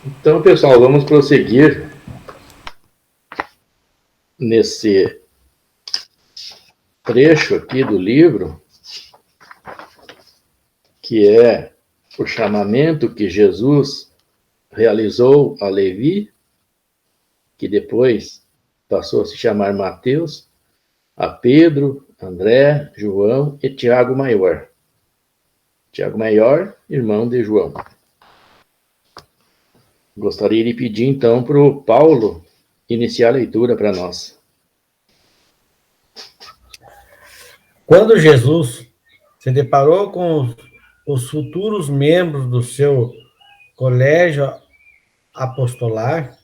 Então, pessoal, vamos prosseguir nesse trecho aqui do livro, que é o chamamento que Jesus realizou a Levi, que depois passou a se chamar Mateus, a Pedro, André, João e Tiago Maior. Tiago Maior, irmão de João. Gostaria de pedir, então, para o Paulo iniciar a leitura para nós. Quando Jesus se deparou com os futuros membros do seu colégio apostolar,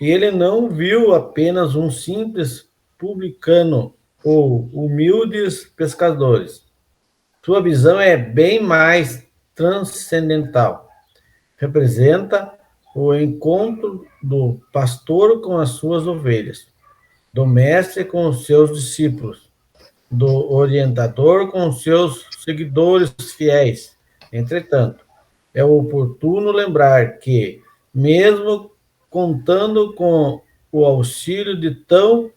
ele não viu apenas um simples publicano ou humildes pescadores. Sua visão é bem mais transcendental. Representa o encontro do pastor com as suas ovelhas, do mestre com os seus discípulos, do orientador com seus seguidores fiéis. Entretanto, é oportuno lembrar que, mesmo contando com o auxílio de tão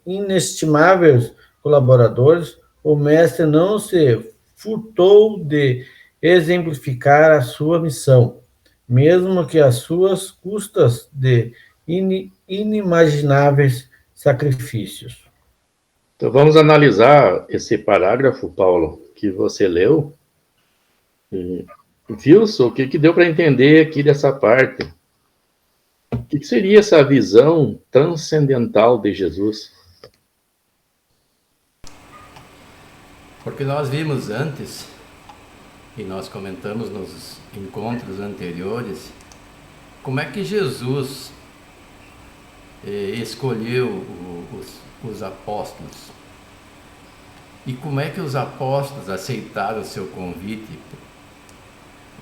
inestimáveis colaboradores, o mestre não se furtou de exemplificar a sua missão, mesmo que às suas custas de inimagináveis sacrifícios. Então, vamos analisar esse parágrafo, Paulo, que você leu. Wilson, o que deu para entender aqui dessa parte? O que seria essa visão transcendental de Jesus? Porque nós vimos antes, e nós comentamos nos encontros anteriores, como é que Jesus escolheu os apóstolos. E como é que os apóstolos aceitaram o seu convite?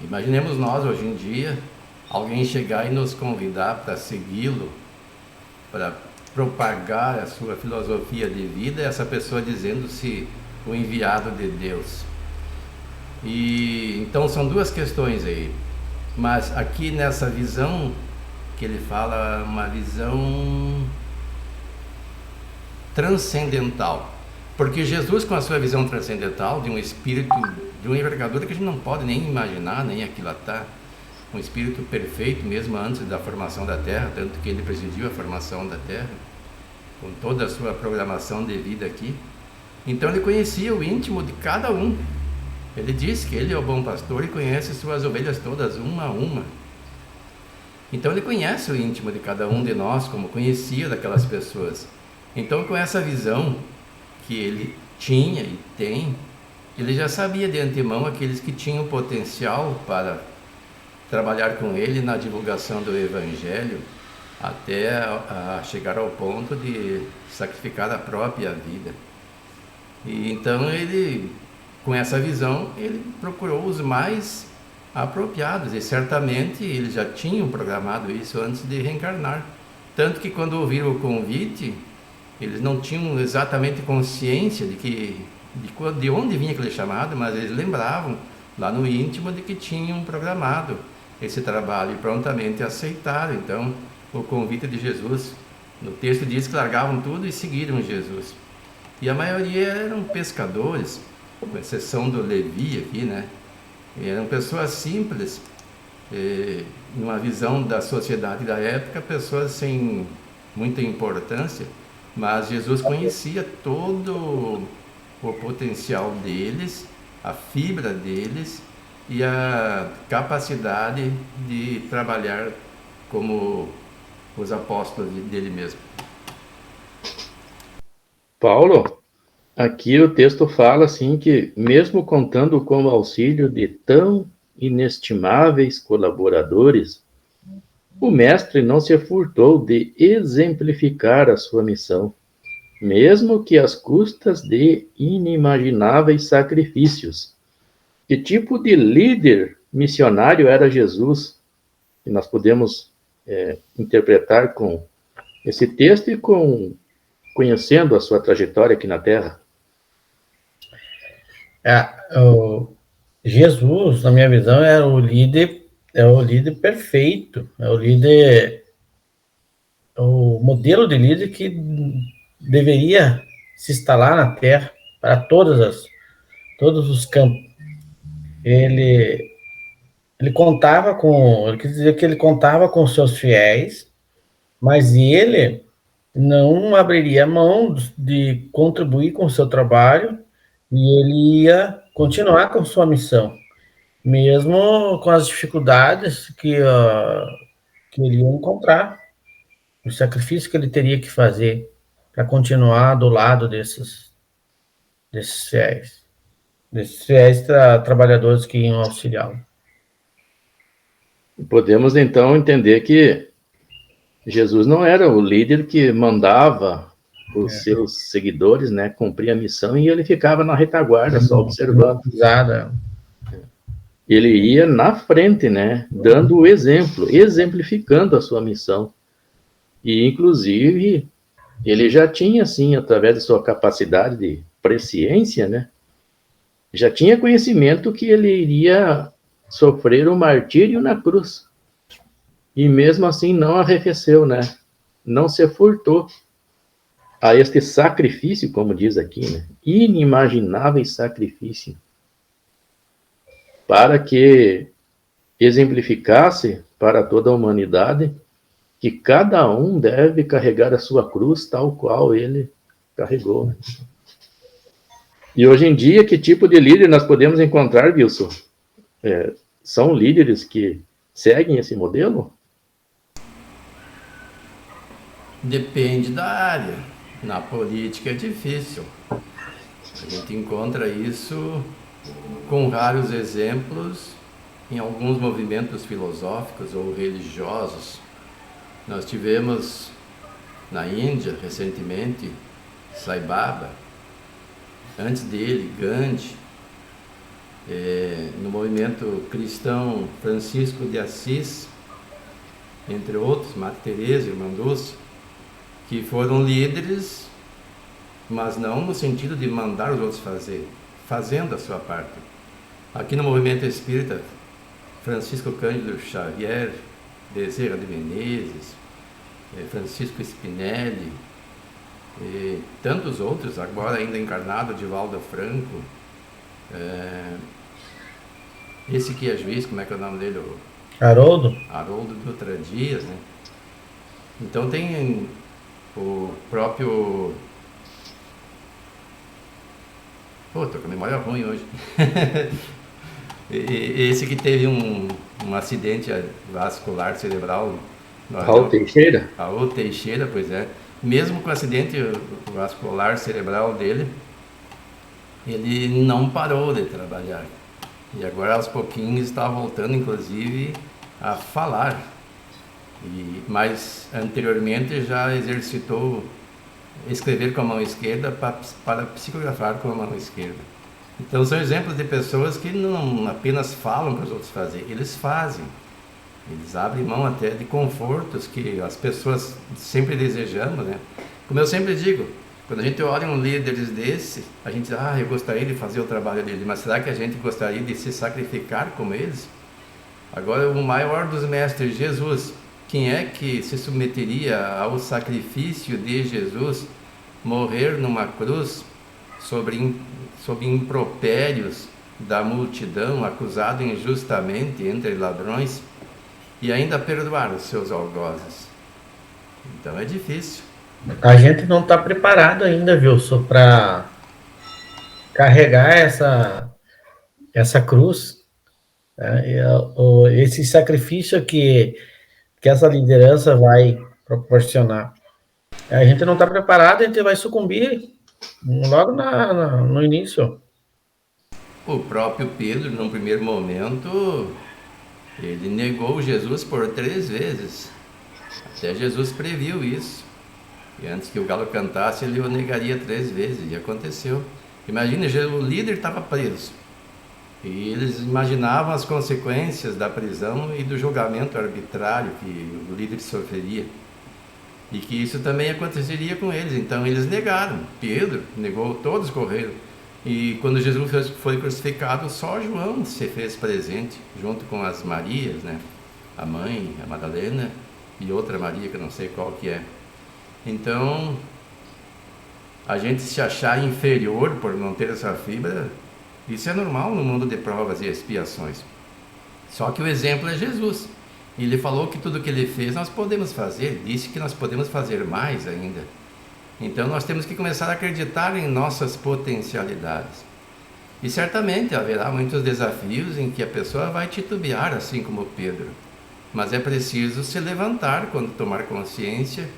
Imaginemos nós, hoje em dia, alguém chegar e nos convidar para segui-lo, para propagar a sua filosofia de vida, essa pessoa dizendo-se o enviado de Deus. E então são duas questões aí. Mas aqui nessa visão que ele fala, uma visão transcendental. Porque Jesus, com a sua visão transcendental, de um espírito, de uma envergadura que a gente não pode nem imaginar, nem aquilatar, um espírito perfeito mesmo antes da formação da Terra, tanto que ele presidiu a formação da Terra, com toda a sua programação de vida aqui. Então ele conhecia o íntimo de cada um. Ele disse que ele é o bom pastor e conhece suas ovelhas todas, uma a uma. Então ele conhece o íntimo de cada um de nós, como conhecia daquelas pessoas. Então, com essa visão que ele tinha e tem, ele já sabia de antemão aqueles que tinham potencial para trabalhar com ele na divulgação do Evangelho, até a chegar ao ponto de sacrificar a própria vida. E então ele, com essa visão, ele procurou os mais apropriados, e certamente eles já tinham programado isso antes de reencarnar. Tanto que quando ouviram o convite, eles não tinham exatamente consciência de onde vinha aquele chamado, mas eles lembravam lá no íntimo de que tinham programado esse trabalho e prontamente aceitaram então o convite de Jesus. No texto diz que largavam tudo e seguiram Jesus. E a maioria eram pescadores, com exceção do Levi aqui, né? Eram pessoas simples, numa visão da sociedade da época, pessoas sem muita importância, mas Jesus conhecia todo o potencial deles, a fibra deles e a capacidade de trabalhar como os apóstolos dele mesmo. Paulo, aqui o texto fala assim que, mesmo contando com o auxílio de tão inestimáveis colaboradores, o mestre não se furtou de exemplificar a sua missão, mesmo que às custas de inimagináveis sacrifícios. Que tipo de líder missionário era Jesus? Que nós podemos interpretar com esse texto e conhecendo a sua trajetória aqui na Terra. Jesus, na minha visão, era o líder É o líder perfeito, é o líder, o modelo de líder que deveria se instalar na Terra para todos os campos. Ele contava com, ele quis dizer que ele contava com seus fiéis, mas ele não abriria mão de contribuir com o seu trabalho e ele ia continuar com sua missão, mesmo com as dificuldades que ele ia encontrar, o sacrifício que ele teria que fazer para continuar do lado desses fiéis, trabalhadores que iam auxiliá-lo. Podemos então entender que Jesus não era o líder que mandava os seus seguidores, né, cumprir a missão e ele ficava na retaguarda só observando. Ele ia na frente, né, dando o exemplo, exemplificando a sua missão. E, inclusive, ele já tinha, assim, através de sua capacidade de presciência, né, já tinha conhecimento que ele iria sofrer o martírio na cruz. E mesmo assim não arrefeceu, né? Não se furtou a este sacrifício, como diz aqui, né? Inimaginável sacrifício, para que exemplificasse para toda a humanidade que cada um deve carregar a sua cruz tal qual ele carregou, né? E hoje em dia, que tipo de líder nós podemos encontrar, Wilson? São líderes que seguem esse modelo? Depende da área. Na política é difícil. A gente encontra isso com raros exemplos em alguns movimentos filosóficos ou religiosos. Nós tivemos na Índia, recentemente, Sai Baba. Antes dele, Gandhi. No movimento cristão, Francisco de Assis, entre outros, Madre Teresa, Irmã Dulce, que foram líderes, mas não no sentido de mandar os outros fazer, fazendo a sua parte. Aqui no movimento espírita, Francisco Cândido Xavier, Bezerra de Menezes, Francisco Spinelli, e tantos outros, agora ainda encarnado, Divaldo Franco, esse que é juiz, como é que é o nome dele? Haroldo Dutra Dias, né? Então tem o próprio... Pô, tô com a memória ruim hoje. Esse que teve um acidente vascular cerebral. Raul Teixeira? Raul Teixeira, pois é. Mesmo com o acidente vascular cerebral dele, ele não parou de trabalhar. E agora, aos pouquinhos, está voltando, inclusive, a falar. Mas, anteriormente, já exercitou escrever com a mão esquerda para psicografar com a mão esquerda. Então, são exemplos de pessoas que não apenas falam para os outros fazer, eles fazem. Eles abrem mão até de confortos que as pessoas sempre desejamos, né? Como eu sempre digo, quando a gente olha um líder desse, a gente diz, eu gostaria de fazer o trabalho dele, mas será que a gente gostaria de se sacrificar como eles? Agora, o maior dos mestres, Jesus, quem é que se submeteria ao sacrifício de Jesus, morrer numa cruz sob impropérios da multidão, acusado injustamente entre ladrões, e ainda perdoar os seus algozes? Então é difícil. A gente não está preparado ainda, Wilson, para carregar essa cruz, né? Esse sacrifício que essa liderança vai proporcionar. A gente não está preparado, a gente vai sucumbir logo no início. O próprio Pedro, num primeiro momento, ele negou Jesus por 3 vezes. Até Jesus previu isso. E antes que o galo cantasse, ele o negaria 3 vezes. E aconteceu. Imagina, o líder estava preso. E eles imaginavam as consequências da prisão e do julgamento arbitrário que o líder sofreria. E que isso também aconteceria com eles. Então eles negaram. Pedro negou, todos correram. E quando Jesus foi crucificado, só João se fez presente, junto com as Marias, né? A mãe, a Madalena, e outra Maria, que eu não sei qual que é. Então, a gente se achar inferior por não ter essa fibra, isso é normal no mundo de provas e expiações. Só que o exemplo é Jesus. Ele falou que tudo que ele fez nós podemos fazer, disse que nós podemos fazer mais ainda. Então nós temos que começar a acreditar em nossas potencialidades. E certamente haverá muitos desafios em que a pessoa vai titubear, assim como Pedro. Mas é preciso se levantar quando tomar consciência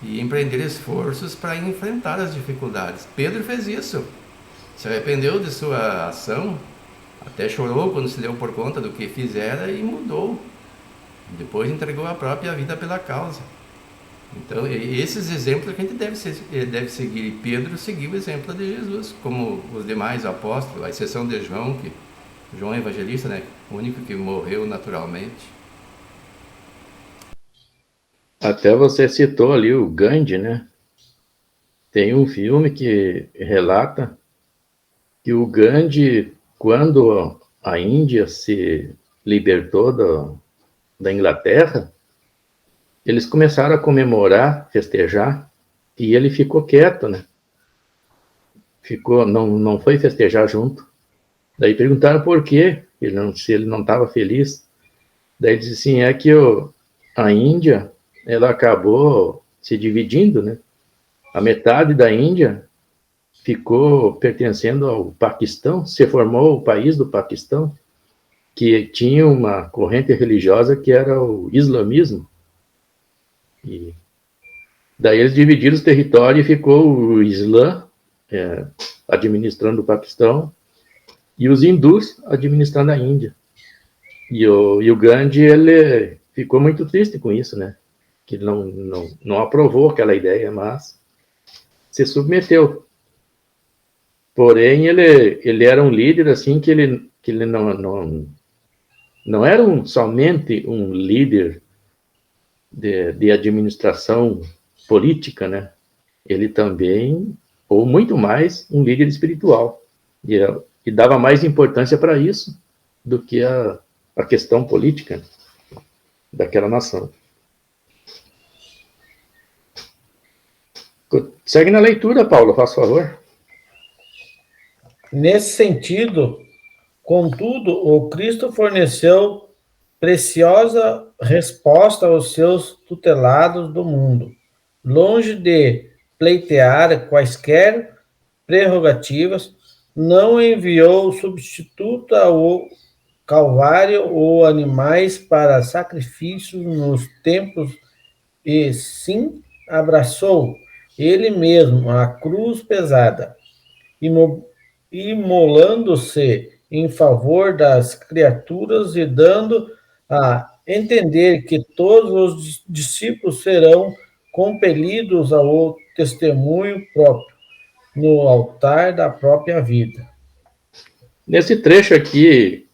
e empreender esforços para enfrentar as dificuldades. Pedro fez isso. Se arrependeu de sua ação, até chorou quando se deu por conta do que fizera e mudou. Depois entregou a própria vida pela causa. Então, esses exemplos que a gente deve seguir. E Pedro seguiu o exemplo de Jesus, como os demais apóstolos, à exceção de João, que João é evangelista, né? O único que morreu naturalmente. Até você citou ali o Gandhi, né? Tem um filme que relata que o Gandhi, quando a Índia se libertou da Inglaterra, eles começaram a comemorar, festejar, e ele ficou quieto, né? Não foi festejar junto. Daí perguntaram por quê, se ele não estava feliz. Daí ele disse assim, é que a Índia, ela acabou se dividindo, né? A metade da Índia ficou pertencendo ao Paquistão, se formou o país do Paquistão, que tinha uma corrente religiosa que era o islamismo. E daí eles dividiram os territórios e ficou o Islã administrando o Paquistão e os hindus administrando a Índia. E o Gandhi, ele ficou muito triste com isso, né? Que não aprovou aquela ideia, mas se submeteu. Porém, ele era um líder, assim, que ele não era somente um líder de administração política, né? Ele também, ou muito mais, um líder espiritual. E dava mais importância para isso do que a questão política daquela nação. Segue na leitura, Paulo, faz favor. Nesse sentido, contudo, o Cristo forneceu preciosa resposta aos seus tutelados do mundo. Longe de pleitear quaisquer prerrogativas, não enviou substituto ao Calvário ou animais para sacrifícios nos templos, e sim abraçou ele mesmo a cruz pesada, imolando-se em favor das criaturas e dando a entender que todos os discípulos serão compelidos ao testemunho próprio, no altar da própria vida. Nesse trecho aqui,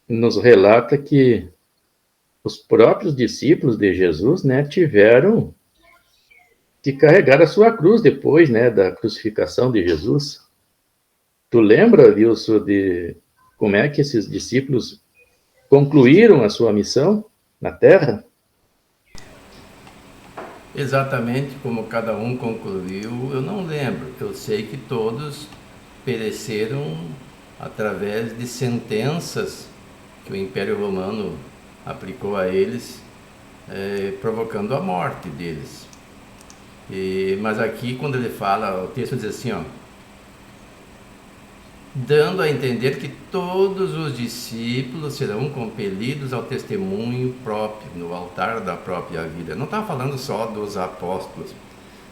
nos relata que os próprios discípulos de Jesus, né, tiveram que carregar a sua cruz depois, né, da crucificação de Jesus. Tu lembra, Wilson, de como é que esses discípulos concluíram a sua missão na Terra? Exatamente como cada um concluiu, eu não lembro. Eu sei que todos pereceram através de sentenças que o Império Romano aplicou a eles, provocando a morte deles. Mas aqui, quando ele fala, o texto diz assim, ó, dando a entender que todos os discípulos serão compelidos ao testemunho próprio, no altar da própria vida. Não está falando só dos apóstolos,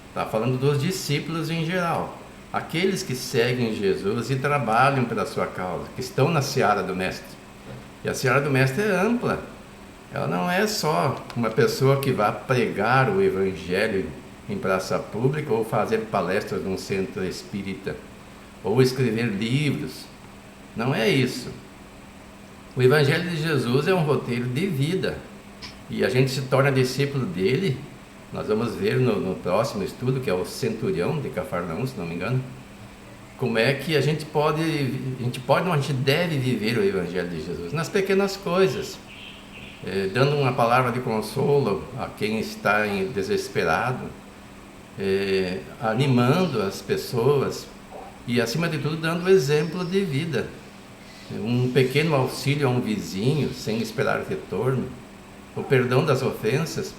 está falando dos discípulos em geral. Aqueles que seguem Jesus e trabalham pela sua causa, que estão na seara do Mestre. E a seara do Mestre é ampla. Ela não é só uma pessoa que vai pregar o Evangelho em praça pública ou fazer palestras num centro espírita, ou escrever livros. Não é isso. O Evangelho de Jesus é um roteiro de vida. E a gente se torna discípulo dele. Nós vamos ver no próximo estudo, que é o centurião de Cafarnaum, se não me engano. como é que a gente deve viver o Evangelho de Jesus nas pequenas coisas, dando uma palavra de consolo a quem está desesperado, animando as pessoas e, acima de tudo, dando exemplo de vida. Um pequeno auxílio a um vizinho sem esperar retorno, o perdão das ofensas.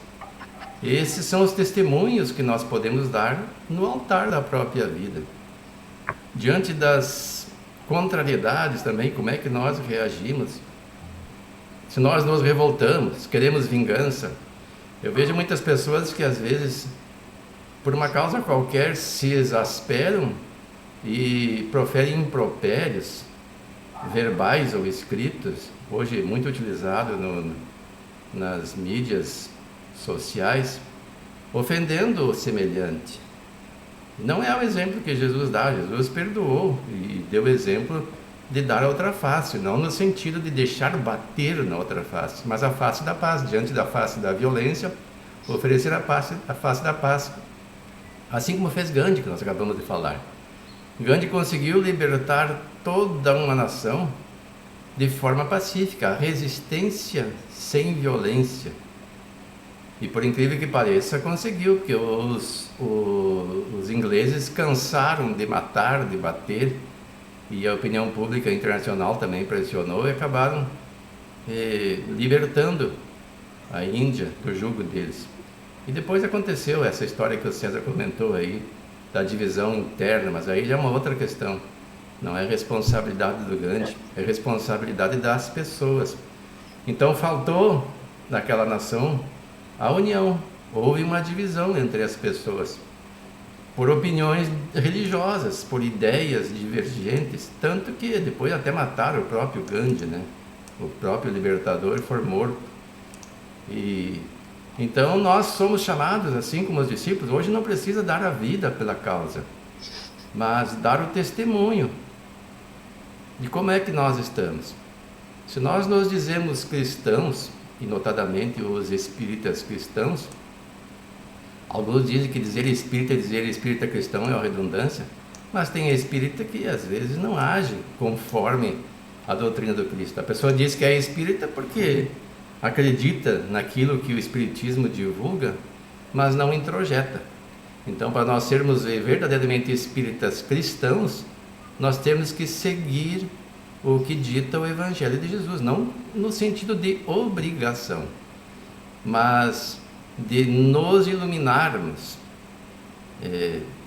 Esses são os testemunhos que nós podemos dar no altar da própria vida. Diante das contrariedades também, como é que nós reagimos? Se nós nos revoltamos, queremos vingança. Eu vejo muitas pessoas que às vezes, por uma causa qualquer, se exasperam e proferem impropérios, verbais ou escritos, hoje muito utilizado nas mídias sociais, ofendendo o semelhante. Não é o exemplo que Jesus dá. Jesus perdoou e deu exemplo de dar a outra face, não no sentido de deixar bater na outra face, mas a face da paz. Diante da face da violência, oferecer a face da paz. Assim como fez Gandhi, que nós acabamos de falar. Gandhi conseguiu libertar toda uma nação de forma pacífica, a resistência sem violência. E por incrível que pareça, conseguiu, porque os ingleses cansaram de matar, de bater, e a opinião pública internacional também pressionou e acabaram libertando a Índia do jugo deles. E depois aconteceu essa história que o César comentou aí, da divisão interna, mas aí já é uma outra questão. Não é responsabilidade do Gandhi, é responsabilidade das pessoas. Então faltou naquela nação a união. Houve uma divisão entre as pessoas, por opiniões religiosas, por ideias divergentes, tanto que depois até mataram o próprio Gandhi, né? O próprio libertador foi morto. E então nós somos chamados, assim como os discípulos, hoje não precisa dar a vida pela causa, mas dar o testemunho de como é que nós estamos. Se nós nos dizemos cristãos, e notadamente os espíritas cristãos, alguns dizem que dizer espírita cristão é uma redundância, mas tem espírita que às vezes não age conforme a doutrina do Cristo. A pessoa diz que é espírita porque acredita naquilo que o espiritismo divulga, mas não introjeta. Então, para nós sermos verdadeiramente espíritas cristãos, nós temos que seguir o que dita o Evangelho de Jesus, não no sentido de obrigação, mas de nos iluminarmos.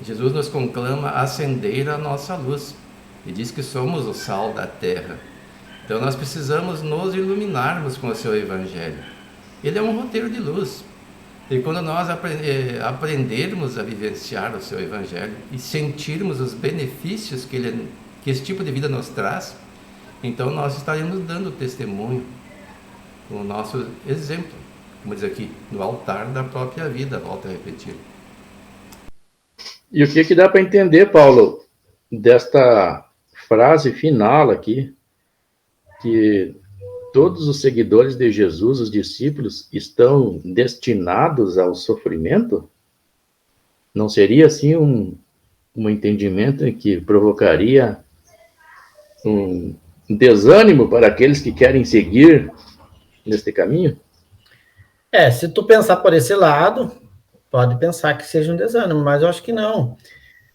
Jesus nos conclama a acender a nossa luz e diz que somos o sal da terra. Então nós precisamos nos iluminarmos com o seu Evangelho. Ele é um roteiro de luz. E quando nós aprendermos a vivenciar o seu Evangelho e sentirmos os benefícios que esse tipo de vida nos traz, então nós estaremos dando testemunho, o nosso exemplo, como diz aqui, no altar da própria vida, volto a repetir. E o que dá para entender, Paulo, desta frase final aqui, que todos os seguidores de Jesus, os discípulos, estão destinados ao sofrimento? Não seria assim um entendimento que provocaria um desânimo para aqueles que querem seguir neste caminho? Se tu pensar por esse lado, pode pensar que seja um desânimo, mas eu acho que não.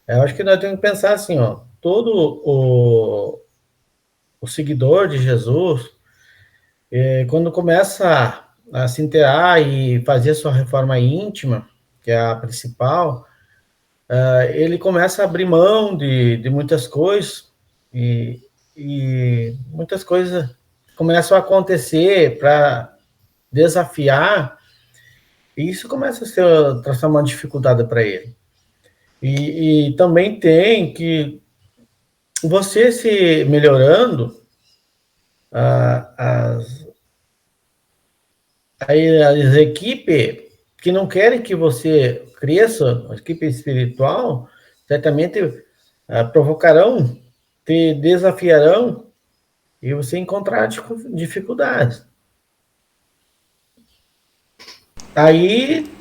Eu acho que nós temos que pensar assim, ó, todo o seguidor de Jesus, quando começa a se inteirar e fazer sua reforma íntima, que é a principal, ele começa a abrir mão de muitas coisas, e muitas coisas começam a acontecer para desafiar, e isso começa a transformar uma dificuldade para ele. E também tem que você se melhorando, as equipes que não querem que você cresça, a equipe espiritual, certamente provocarão, te desafiarão e você encontrar dificuldades. Aí,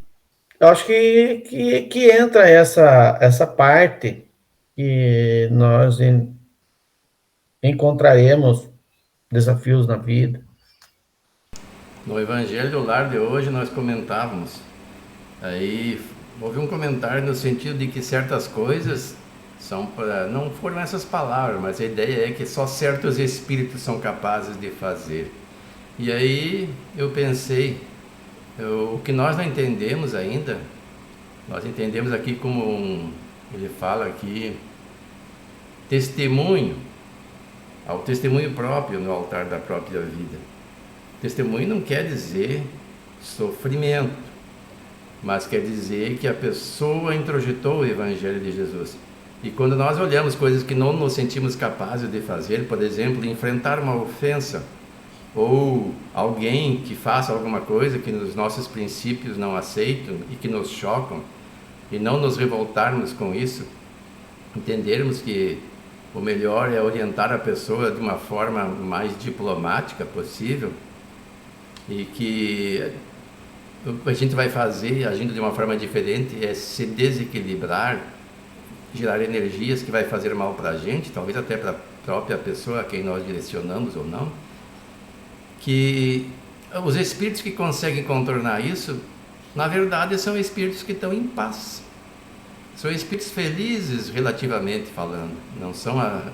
eu acho que entra essa parte que nós encontraremos desafios na vida. No Evangelho do Lar de hoje nós comentávamos, aí houve um comentário no sentido de que certas coisas são para, não foram essas palavras, mas a ideia é que só certos espíritos são capazes de fazer. E aí eu pensei, o que nós não entendemos ainda, nós entendemos aqui como ele fala aqui, testemunho, ao testemunho próprio no altar da própria vida. Testemunho não quer dizer sofrimento, mas quer dizer que a pessoa introjetou o Evangelho de Jesus. E quando nós olhamos coisas que não nos sentimos capazes de fazer, por exemplo, enfrentar uma ofensa, ou alguém que faça alguma coisa que os nossos princípios não aceitam e que nos chocam, e não nos revoltarmos com isso, entendermos que o melhor é orientar a pessoa de uma forma mais diplomática possível, e que o que a gente vai fazer agindo de uma forma diferente é se desequilibrar, gerar energias que vai fazer mal para a gente, talvez até para a própria pessoa a quem nós direcionamos ou não, que os espíritos que conseguem contornar isso, na verdade são espíritos que estão em paz, são espíritos felizes relativamente falando,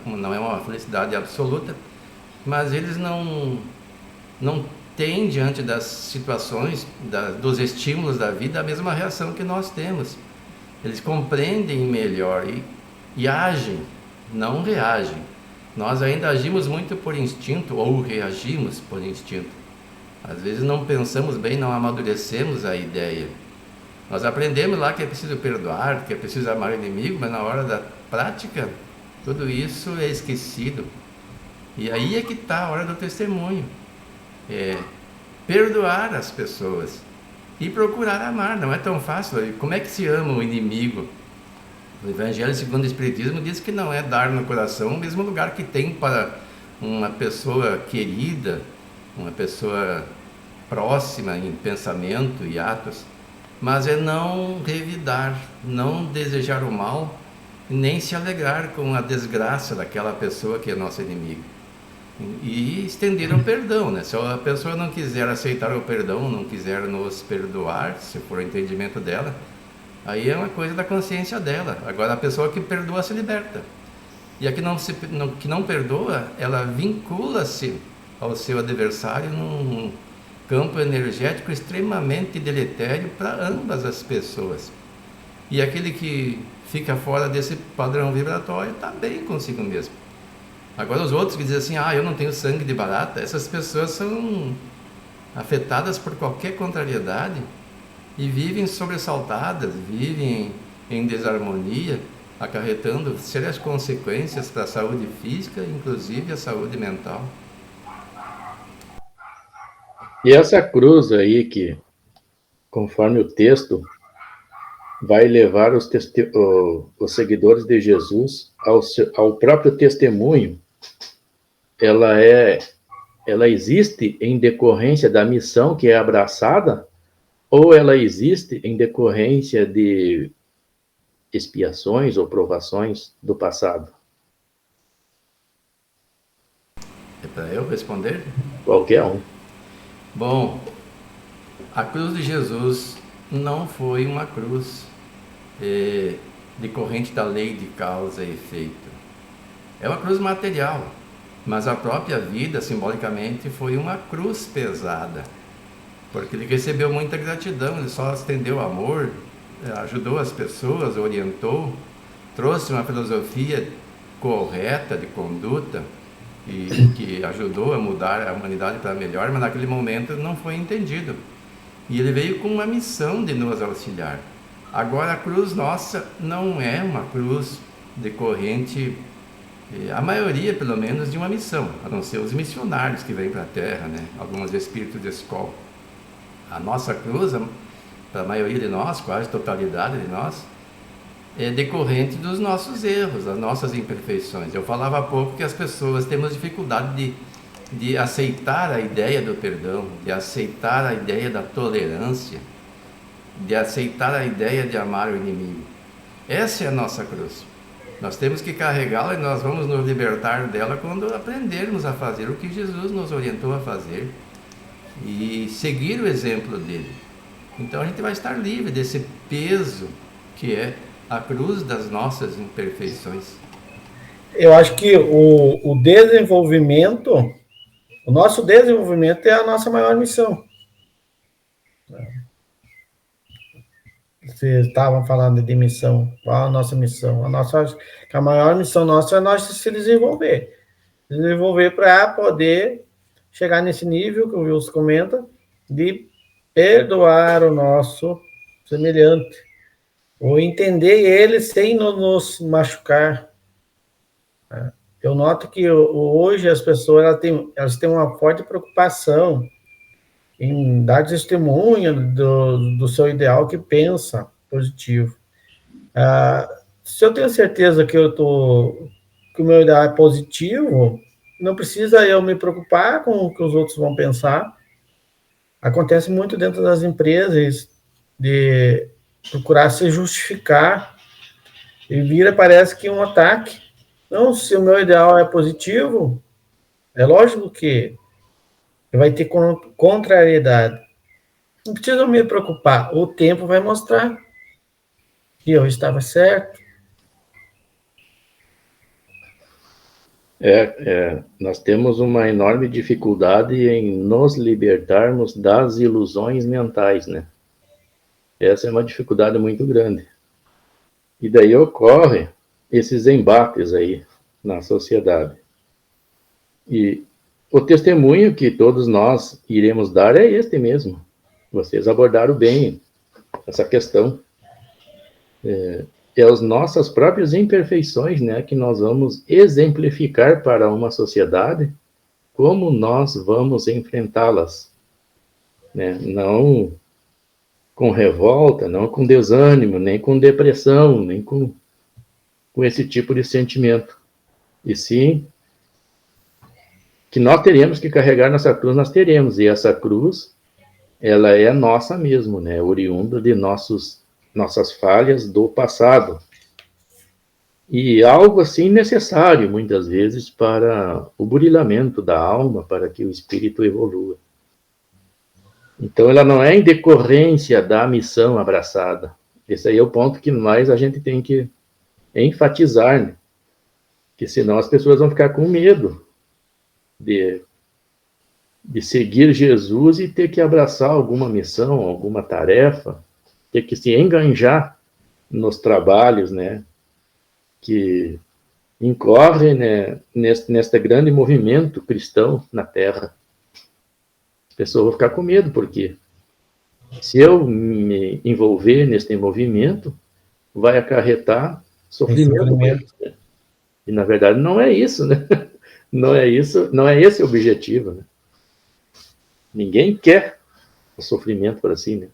não é uma felicidade absoluta, mas eles não têm diante das situações, dos estímulos da vida a mesma reação que nós temos. Eles compreendem melhor e agem, não reagem. Nós ainda agimos muito por instinto ou reagimos por instinto. Às vezes não pensamos bem, não amadurecemos a ideia. Nós aprendemos lá que é preciso perdoar, que é preciso amar o inimigo, mas na hora da prática, tudo isso é esquecido. E aí é que está a hora do testemunho. Perdoar as pessoas e procurar amar. Não é tão fácil. Como é que se ama o inimigo? O Evangelho segundo o Espiritismo diz que não é dar no coração o mesmo lugar que tem para uma pessoa querida, uma pessoa próxima em pensamento e atos, mas é não revidar, não desejar o mal, nem se alegrar com a desgraça daquela pessoa que é nosso inimigo. E estender o perdão, né? Se a pessoa não quiser aceitar o perdão, não quiser nos perdoar, se for o entendimento dela, aí é uma coisa da consciência dela. Agora a pessoa que perdoa se liberta. E a que não perdoa, ela vincula-se ao seu adversário num campo energético extremamente deletério para ambas as pessoas. E aquele que fica fora desse padrão vibratório está bem consigo mesmo. Agora os outros que dizem assim, eu não tenho sangue de barata, essas pessoas são afetadas por qualquer contrariedade e vivem sobressaltadas, vivem em desarmonia, acarretando sérias consequências para a saúde física, inclusive a saúde mental. E essa cruz aí que, conforme o texto, vai levar os seguidores de Jesus ao próprio testemunho, ela existe em decorrência da missão que é abraçada, ou ela existe em decorrência de expiações ou provações do passado? É para eu responder? Qualquer um. Bom, a cruz de Jesus não foi uma cruz decorrente da lei de causa e efeito. É uma cruz material, mas a própria vida, simbolicamente, foi uma cruz pesada, porque ele recebeu muita gratidão, ele só estendeu amor, ajudou as pessoas, orientou, trouxe uma filosofia correta de conduta e que ajudou a mudar a humanidade para melhor, mas naquele momento não foi entendido. E ele veio com uma missão de nos auxiliar. Agora a cruz nossa não é uma cruz decorrente, a maioria pelo menos, de uma missão, a não ser os missionários que vêm para a Terra, né? Alguns espíritos de escola. A nossa cruz, para a maioria de nós, quase totalidade de nós, é decorrente dos nossos erros, das nossas imperfeições. Eu falava há pouco que as pessoas temos dificuldade de aceitar a ideia do perdão, de aceitar a ideia da tolerância, de aceitar a ideia de amar o inimigo. Essa é a nossa cruz. Nós temos que carregá-la e nós vamos nos libertar dela quando aprendermos a fazer o que Jesus nos orientou a fazer e seguir o exemplo dele. Então a gente vai estar livre desse peso que é a cruz das nossas imperfeições. Eu acho que o desenvolvimento, o nosso desenvolvimento é a nossa maior missão. Vocês estavam falando de missão. Qual a nossa missão? A maior missão nossa é nós se desenvolver. Desenvolver para poder chegar nesse nível que o Wilson comenta, de perdoar o nosso semelhante, ou entender ele sem nos machucar. Eu noto que hoje as pessoas elas têm uma forte preocupação em dar testemunho do seu ideal que pensa positivo. Se eu tenho certeza que que o meu ideal é positivo, não precisa eu me preocupar com o que os outros vão pensar. Acontece muito dentro das empresas de procurar se justificar e parece que um ataque. Não, se o meu ideal é positivo, é lógico que vai ter contrariedade. Não precisa me preocupar, o tempo vai mostrar que eu estava certo. Nós temos uma enorme dificuldade em nos libertarmos das ilusões mentais, né? Essa é uma dificuldade muito grande. E daí ocorrem esses embates aí na sociedade. E o testemunho que todos nós iremos dar é este mesmo. Vocês abordaram bem essa questão. É as nossas próprias imperfeições, né, que nós vamos exemplificar para uma sociedade como nós vamos enfrentá-las, né? Não com revolta, não com desânimo, nem com depressão, nem com esse tipo de sentimento. E sim, que nós teremos que carregar nossa cruz, nós teremos. E essa cruz, ela é nossa mesmo, né? Oriunda de nossas falhas do passado. E algo assim necessário, muitas vezes, para o burilamento da alma, para que o espírito evolua. Então, ela não é em decorrência da missão abraçada. Esse aí é o ponto que mais a gente tem que enfatizar, né? Que senão as pessoas vão ficar com medo de seguir Jesus e ter que abraçar alguma missão, alguma tarefa, ter que se enganjar nos trabalhos, né, que incorre, né, neste grande movimento cristão na Terra. As pessoas vão ficar com medo, porque se eu me envolver neste movimento, vai acarretar sofrimento. E, na verdade, não é isso, né? Não é isso, não é esse o objetivo, né? Ninguém quer o sofrimento para si, né?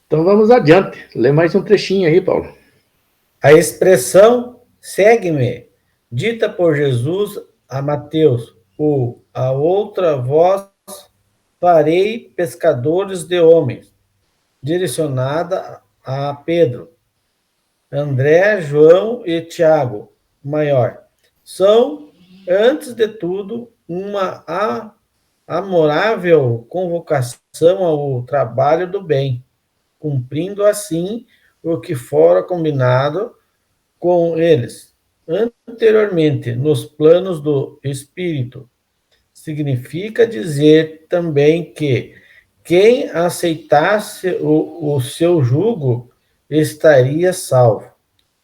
Então vamos adiante. Lê mais um trechinho aí, Paulo. A expressão segue-me, dita por Jesus a Mateus, ou a outra voz farei pescadores de homens, direcionada a Pedro, André, João e Tiago, maior. São, antes de tudo, uma amorável convocação ao trabalho do bem, cumprindo assim o que fora combinado com eles anteriormente nos planos do Espírito. Significa dizer também que quem aceitasse o seu jugo estaria salvo.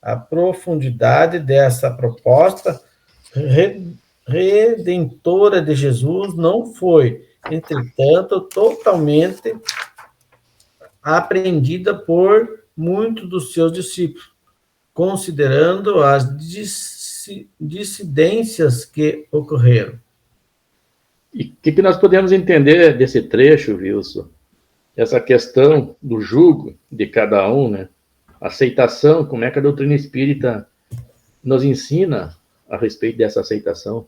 A profundidade dessa proposta redentora de Jesus não foi, entretanto, totalmente aprendida por muitos dos seus discípulos, considerando as dissidências que ocorreram. E o que nós podemos entender desse trecho, Wilson? Essa questão do jugo de cada um, né? Aceitação, como é que a doutrina espírita nos ensina a respeito dessa aceitação?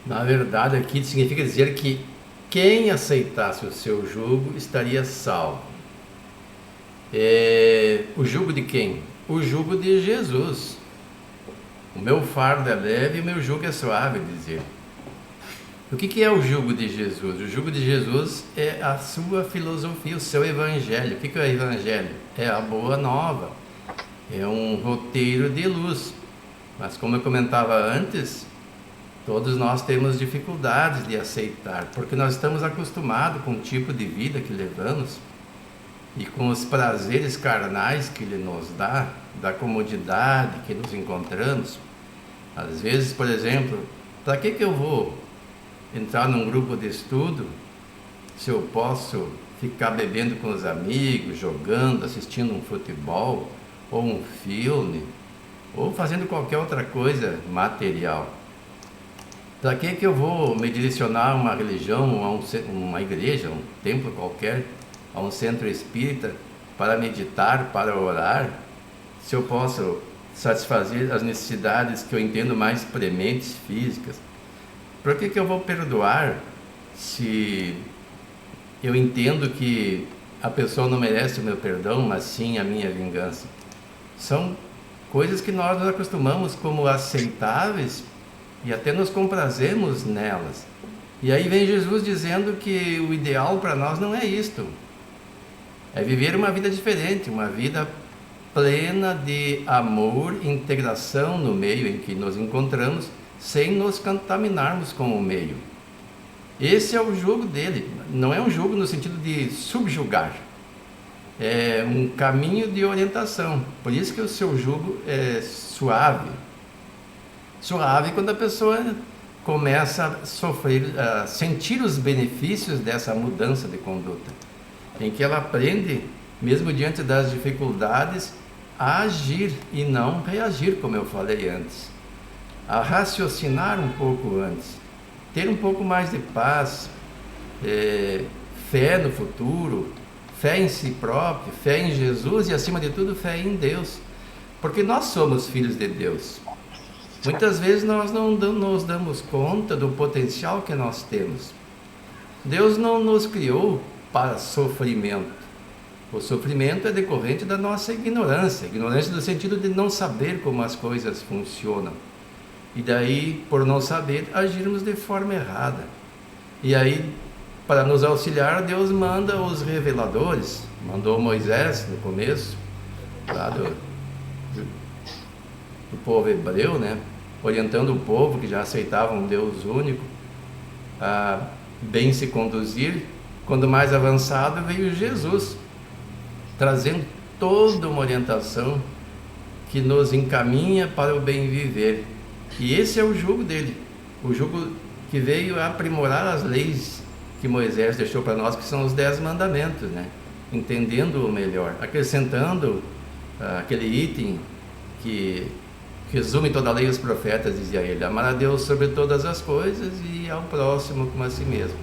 Na verdade, aqui significa dizer que quem aceitasse o seu jugo estaria salvo. O jugo de quem? O jugo de Jesus. O meu fardo é leve e o meu jugo é suave, dizer. O que é o jugo de Jesus? O jugo de Jesus é a sua filosofia, o seu evangelho. O que é o evangelho? É a boa nova, é um roteiro de luz. Mas como eu comentava antes, todos nós temos dificuldades de aceitar, porque nós estamos acostumados com o tipo de vida que levamos e com os prazeres carnais que Ele nos dá, da comodidade que nos encontramos. Às vezes, por exemplo, para que eu vou entrar num grupo de estudo se eu posso ficar bebendo com os amigos, jogando, assistindo um futebol, ou um filme, ou fazendo qualquer outra coisa material? Para que eu vou me direcionar a uma religião, a uma igreja, um templo qualquer, a um centro espírita, para meditar, para orar, se eu posso satisfazer as necessidades que eu entendo mais prementes, físicas? Por que eu vou perdoar se eu entendo que a pessoa não merece o meu perdão, mas sim a minha vingança? São coisas que nós nos acostumamos como aceitáveis e até nos comprazemos nelas. E aí vem Jesus dizendo que o ideal para nós não é isto. É viver uma vida diferente, uma vida plena de amor, integração no meio em que nos encontramos, sem nos contaminarmos com o meio. Esse é o jugo dele. Não é um jugo no sentido de subjugar. É um caminho de orientação. Por isso que o seu jugo é suave. Suave quando a pessoa começa a sofrer, a sentir os benefícios dessa mudança de conduta, em que ela aprende, mesmo diante das dificuldades, a agir e não reagir, como eu falei antes, a raciocinar um pouco antes, ter um pouco mais de paz, fé no futuro, fé em si próprio, fé em Jesus e, acima de tudo, fé em Deus, porque nós somos filhos de Deus. Muitas vezes nós não nos damos conta do potencial que nós temos. Deus não nos criou para sofrimento. O sofrimento é decorrente da nossa ignorância no sentido de não saber como as coisas funcionam. E daí, por não saber, agirmos de forma errada. E aí, para nos auxiliar, Deus manda os reveladores. Mandou Moisés no começo, lá do povo hebreu, né? Orientando o povo que já aceitava um Deus único a bem se conduzir. Quando mais avançado veio Jesus, trazendo toda uma orientação que nos encaminha para o bem viver. E esse é o jugo dele, o jugo que veio a aprimorar as leis que Moisés deixou para nós, que são os 10 mandamentos, né? Entendendo-o melhor, acrescentando aquele item que resume toda a lei e os profetas, dizia ele: amar a Deus sobre todas as coisas e ao próximo como a si mesmo.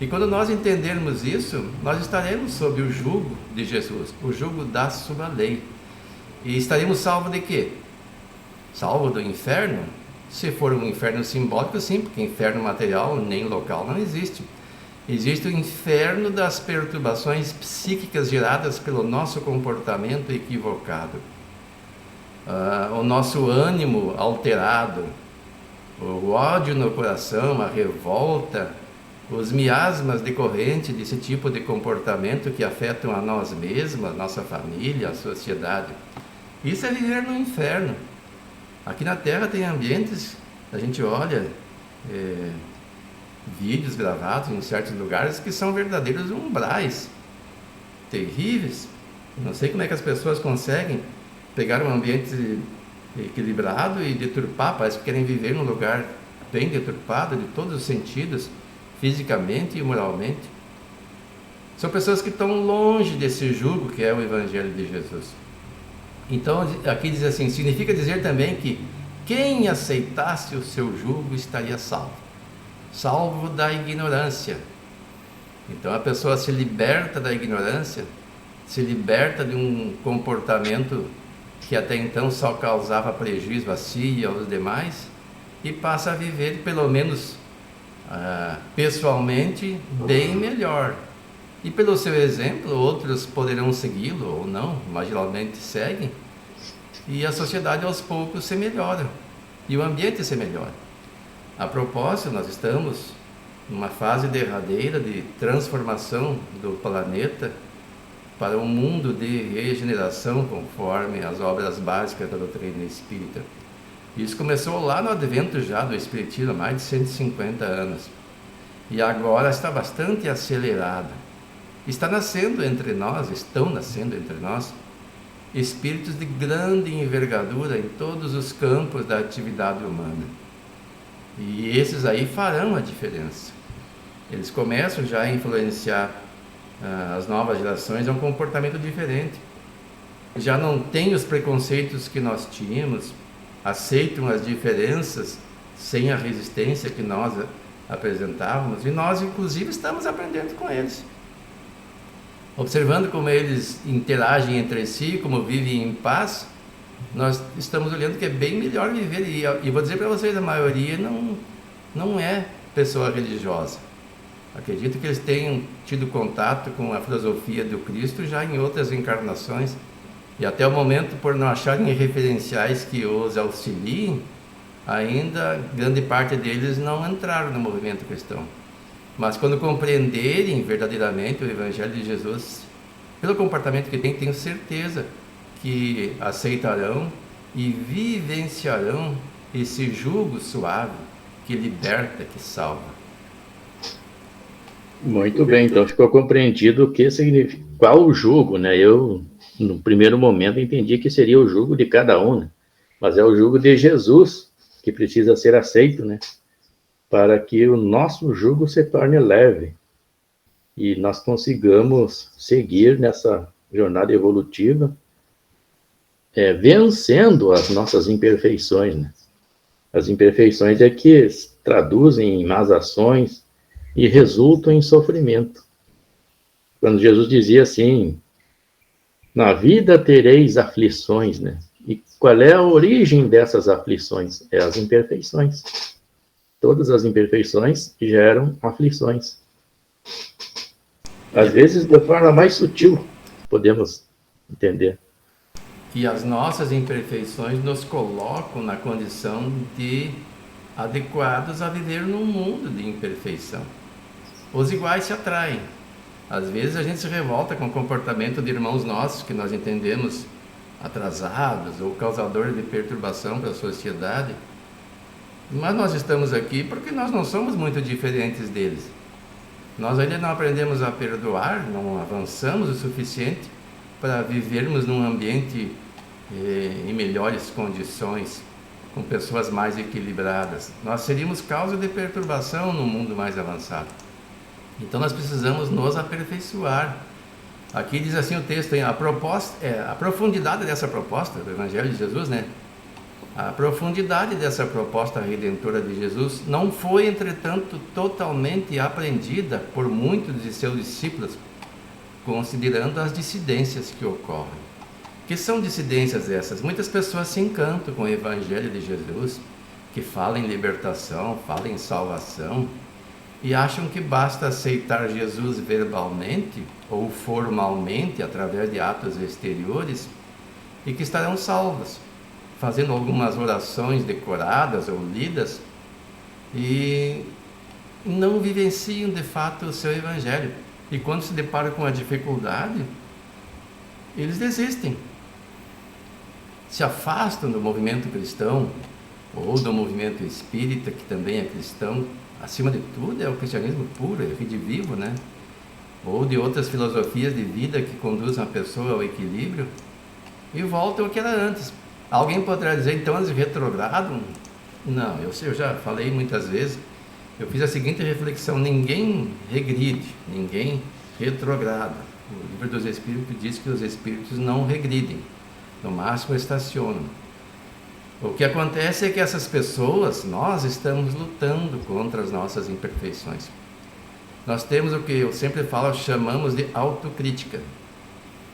E quando nós entendermos isso, nós estaremos sob o jugo de Jesus, o jugo da sua lei. E estaremos salvos de quê? Salvo do inferno? Se for um inferno simbólico, sim, porque inferno material nem local não existe. Existe o inferno das perturbações psíquicas geradas pelo nosso comportamento equivocado. O nosso ânimo alterado, o ódio no coração, a revolta, os miasmas decorrentes desse tipo de comportamento que afetam a nós mesmos, a nossa família, a sociedade. Isso é viver no inferno. Aqui na Terra tem ambientes, a gente olha vídeos gravados em certos lugares que são verdadeiros umbrais, terríveis. Não sei como é que as pessoas conseguem pegar um ambiente equilibrado e deturpar. Parece que querem viver num lugar bem deturpado de todos os sentidos, fisicamente e moralmente. São pessoas que estão longe desse jugo que é o Evangelho de Jesus. Então aqui diz assim, significa dizer também que quem aceitasse o seu jugo estaria salvo da ignorância. Então a pessoa se liberta da ignorância, se liberta de um comportamento que até então só causava prejuízo a si e aos demais, e passa a viver, pelo menos pessoalmente, bem melhor. E pelo seu exemplo, outros poderão segui-lo ou não, mas geralmente seguem. E a sociedade aos poucos se melhora. E o ambiente se melhora. A propósito, nós estamos numa fase derradeira de transformação do planeta para um mundo de regeneração, conforme as obras básicas da doutrina espírita. Isso começou lá no advento já do Espiritismo, há mais de 150 anos. E agora está bastante acelerado. Estão nascendo entre nós espíritos de grande envergadura em todos os campos da atividade humana. E esses aí farão a diferença. Eles começam já a influenciar as novas gerações a um comportamento diferente. Já não têm os preconceitos que nós tínhamos, aceitam as diferenças sem a resistência que nós apresentávamos, e nós inclusive estamos aprendendo com eles. Observando como eles interagem entre si, como vivem em paz, nós estamos olhando que é bem melhor viver. E vou dizer para vocês, a maioria não é pessoa religiosa. Acredito que eles tenham tido contato com a filosofia do Cristo já em outras encarnações. E até o momento, por não acharem referenciais que os auxiliem, ainda grande parte deles não entraram no movimento cristão. Mas quando compreenderem verdadeiramente o Evangelho de Jesus, pelo comportamento que tem, tenho certeza que aceitarão e vivenciarão esse jugo suave que liberta, que salva. Muito bem, então ficou compreendido o que significa, qual o jugo, né? Eu, no primeiro momento, entendi que seria o jugo de cada um, né? Mas é o jugo de Jesus que precisa ser aceito, né? Para que o nosso jugo se torne leve e nós consigamos seguir nessa jornada evolutiva, vencendo as nossas imperfeições, né? As imperfeições é que traduzem em más ações e resultam em sofrimento. Quando Jesus dizia assim, na vida tereis aflições, né? E qual é a origem dessas aflições? É as imperfeições. Todas as imperfeições geram aflições. Às vezes, de forma mais sutil, podemos entender. E as nossas imperfeições nos colocam na condição de adequados a viver num mundo de imperfeição. Os iguais se atraem. Às vezes a gente se revolta com o comportamento de irmãos nossos que nós entendemos atrasados ou causadores de perturbação para a sociedade. Mas nós estamos aqui porque nós não somos muito diferentes deles. Nós ainda não aprendemos a perdoar, não avançamos o suficiente para vivermos num ambiente em melhores condições, com pessoas mais equilibradas. Nós seríamos causa de perturbação no mundo mais avançado. Então nós precisamos nos aperfeiçoar. Aqui diz assim o texto, a profundidade dessa proposta do Evangelho de Jesus, né? A profundidade dessa proposta redentora de Jesus não foi, entretanto, totalmente aprendida por muitos de seus discípulos, considerando as dissidências que ocorrem. Que são dissidências essas? Muitas pessoas se encantam com o Evangelho de Jesus, que fala em libertação, fala em salvação, e acham que basta aceitar Jesus verbalmente ou formalmente, através de atos exteriores, e que estarão salvos, fazendo algumas orações decoradas ou lidas, e não vivenciam de fato o seu Evangelho. E quando se deparam com a dificuldade, eles desistem, se afastam do movimento cristão ou do movimento espírita, que também é cristão. Acima de tudo é o cristianismo puro, é redivivo, né? Ou de outras filosofias de vida que conduzem a pessoa ao equilíbrio, e voltam ao que era antes. Alguém poderá dizer, então, eles retrogradam? Não, eu já falei muitas vezes, eu fiz a seguinte reflexão: ninguém regride, ninguém retrograda. O livro dos Espíritos diz que os Espíritos não regridem, no máximo estacionam. O que acontece é que essas pessoas, nós estamos lutando contra as nossas imperfeições. Nós temos o que eu sempre falo, chamamos de autocrítica.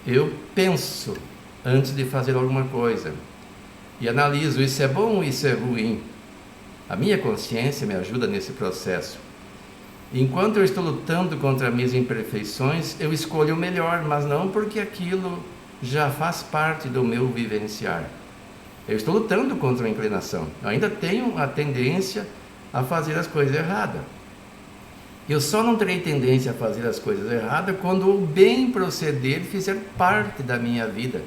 Eu penso antes de fazer alguma coisa e analiso, isso é bom ou isso é ruim? A minha consciência me ajuda nesse processo. Enquanto eu estou lutando contra minhas imperfeições, eu escolho o melhor, mas não porque aquilo já faz parte do meu vivenciar. Eu estou lutando contra a inclinação. Eu ainda tenho a tendência a fazer as coisas erradas. Eu só não terei tendência a fazer as coisas erradas quando o bem proceder fizer parte da minha vida.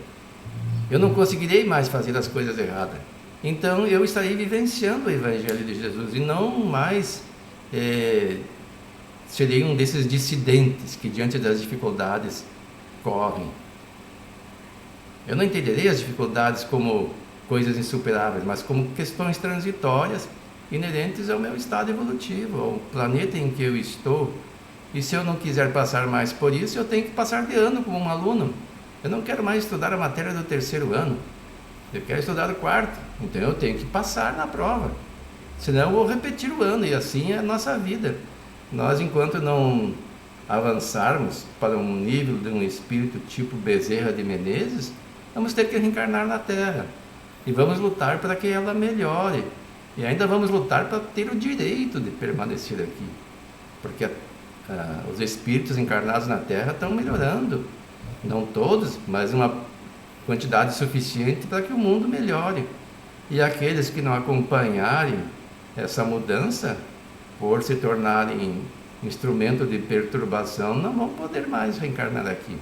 Eu não conseguirei mais fazer as coisas erradas. Então eu estarei vivenciando o Evangelho de Jesus e não mais serei um desses dissidentes que diante das dificuldades correm. Eu não entenderei as dificuldades como coisas insuperáveis, mas como questões transitórias inerentes ao meu estado evolutivo, ao planeta em que eu estou. E se eu não quiser passar mais por isso, eu tenho que passar de ano como um aluno. Eu não quero mais estudar a matéria do 3º ano. Eu quero estudar o 4º. Então eu tenho que passar na prova. Senão eu vou repetir o ano. E assim é a nossa vida. Nós, enquanto não avançarmos para um nível de um espírito tipo Bezerra de Menezes, vamos ter que reencarnar na Terra. E vamos lutar para que ela melhore. E ainda vamos lutar para ter o direito de permanecer aqui. Porque os espíritos encarnados na Terra estão melhorando. Não todos, mas uma quantidade suficiente para que o mundo melhore. E aqueles que não acompanharem essa mudança, por se tornarem instrumento de perturbação, não vão poder mais reencarnar aqui.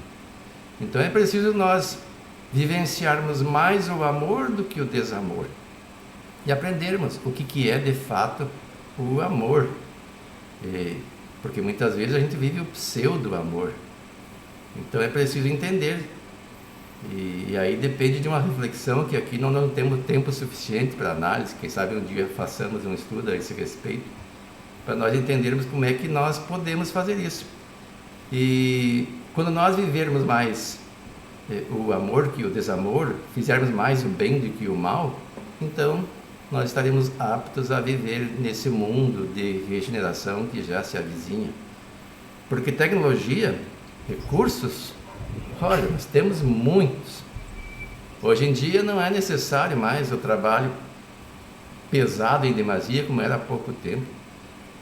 Então é preciso nós vivenciarmos mais o amor do que o desamor. E aprendermos o que é de fato o amor. Porque muitas vezes a gente vive o pseudo-amor. Então é preciso entender. E aí depende de uma reflexão que aqui não temos tempo suficiente para análise. Quem sabe um dia façamos um estudo a esse respeito, para nós entendermos como é que nós podemos fazer isso. E quando nós vivermos mais o amor que o desamor, fizermos mais o bem do que o mal, então nós estaremos aptos a viver nesse mundo de regeneração que já se avizinha. Porque tecnologia, recursos, olha, nós temos muitos. Hoje em dia não é necessário mais o trabalho pesado em demasia como era há pouco tempo.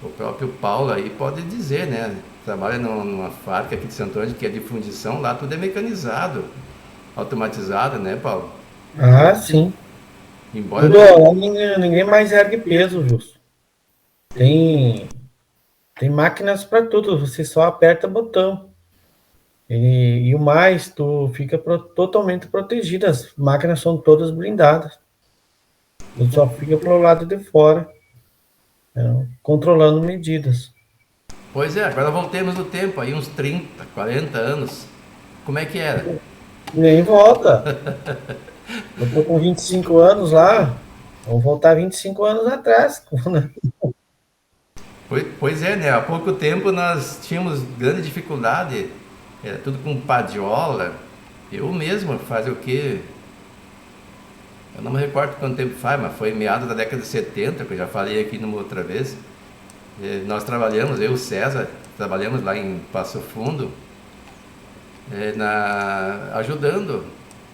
O próprio Paulo aí pode dizer, né? Trabalha numa fábrica aqui de Santo Ângelo que é de fundição, lá tudo é mecanizado, automatizado, né, Paulo? Ah, sim. Embora ninguém mais ergue peso, Justo. Tem máquinas para tudo, você só aperta botão. E o mais, tu fica totalmente protegido, as máquinas são todas blindadas. Tu só fica pro lado de fora, controlando medidas. Pois é, agora voltemos no tempo, aí uns 30, 40 anos. Como é que era? Nem volta. Eu tô com 25 anos lá, vou voltar 25 anos atrás. Pois é, né? Há pouco tempo nós tínhamos grande dificuldade, era tudo com padiola. Eu mesmo, faz o quê? Eu não me recordo quanto tempo faz, mas foi meados da década de 70, que eu já falei aqui numa outra vez. Nós trabalhamos, eu e o César, trabalhamos lá em Passo Fundo, ajudando,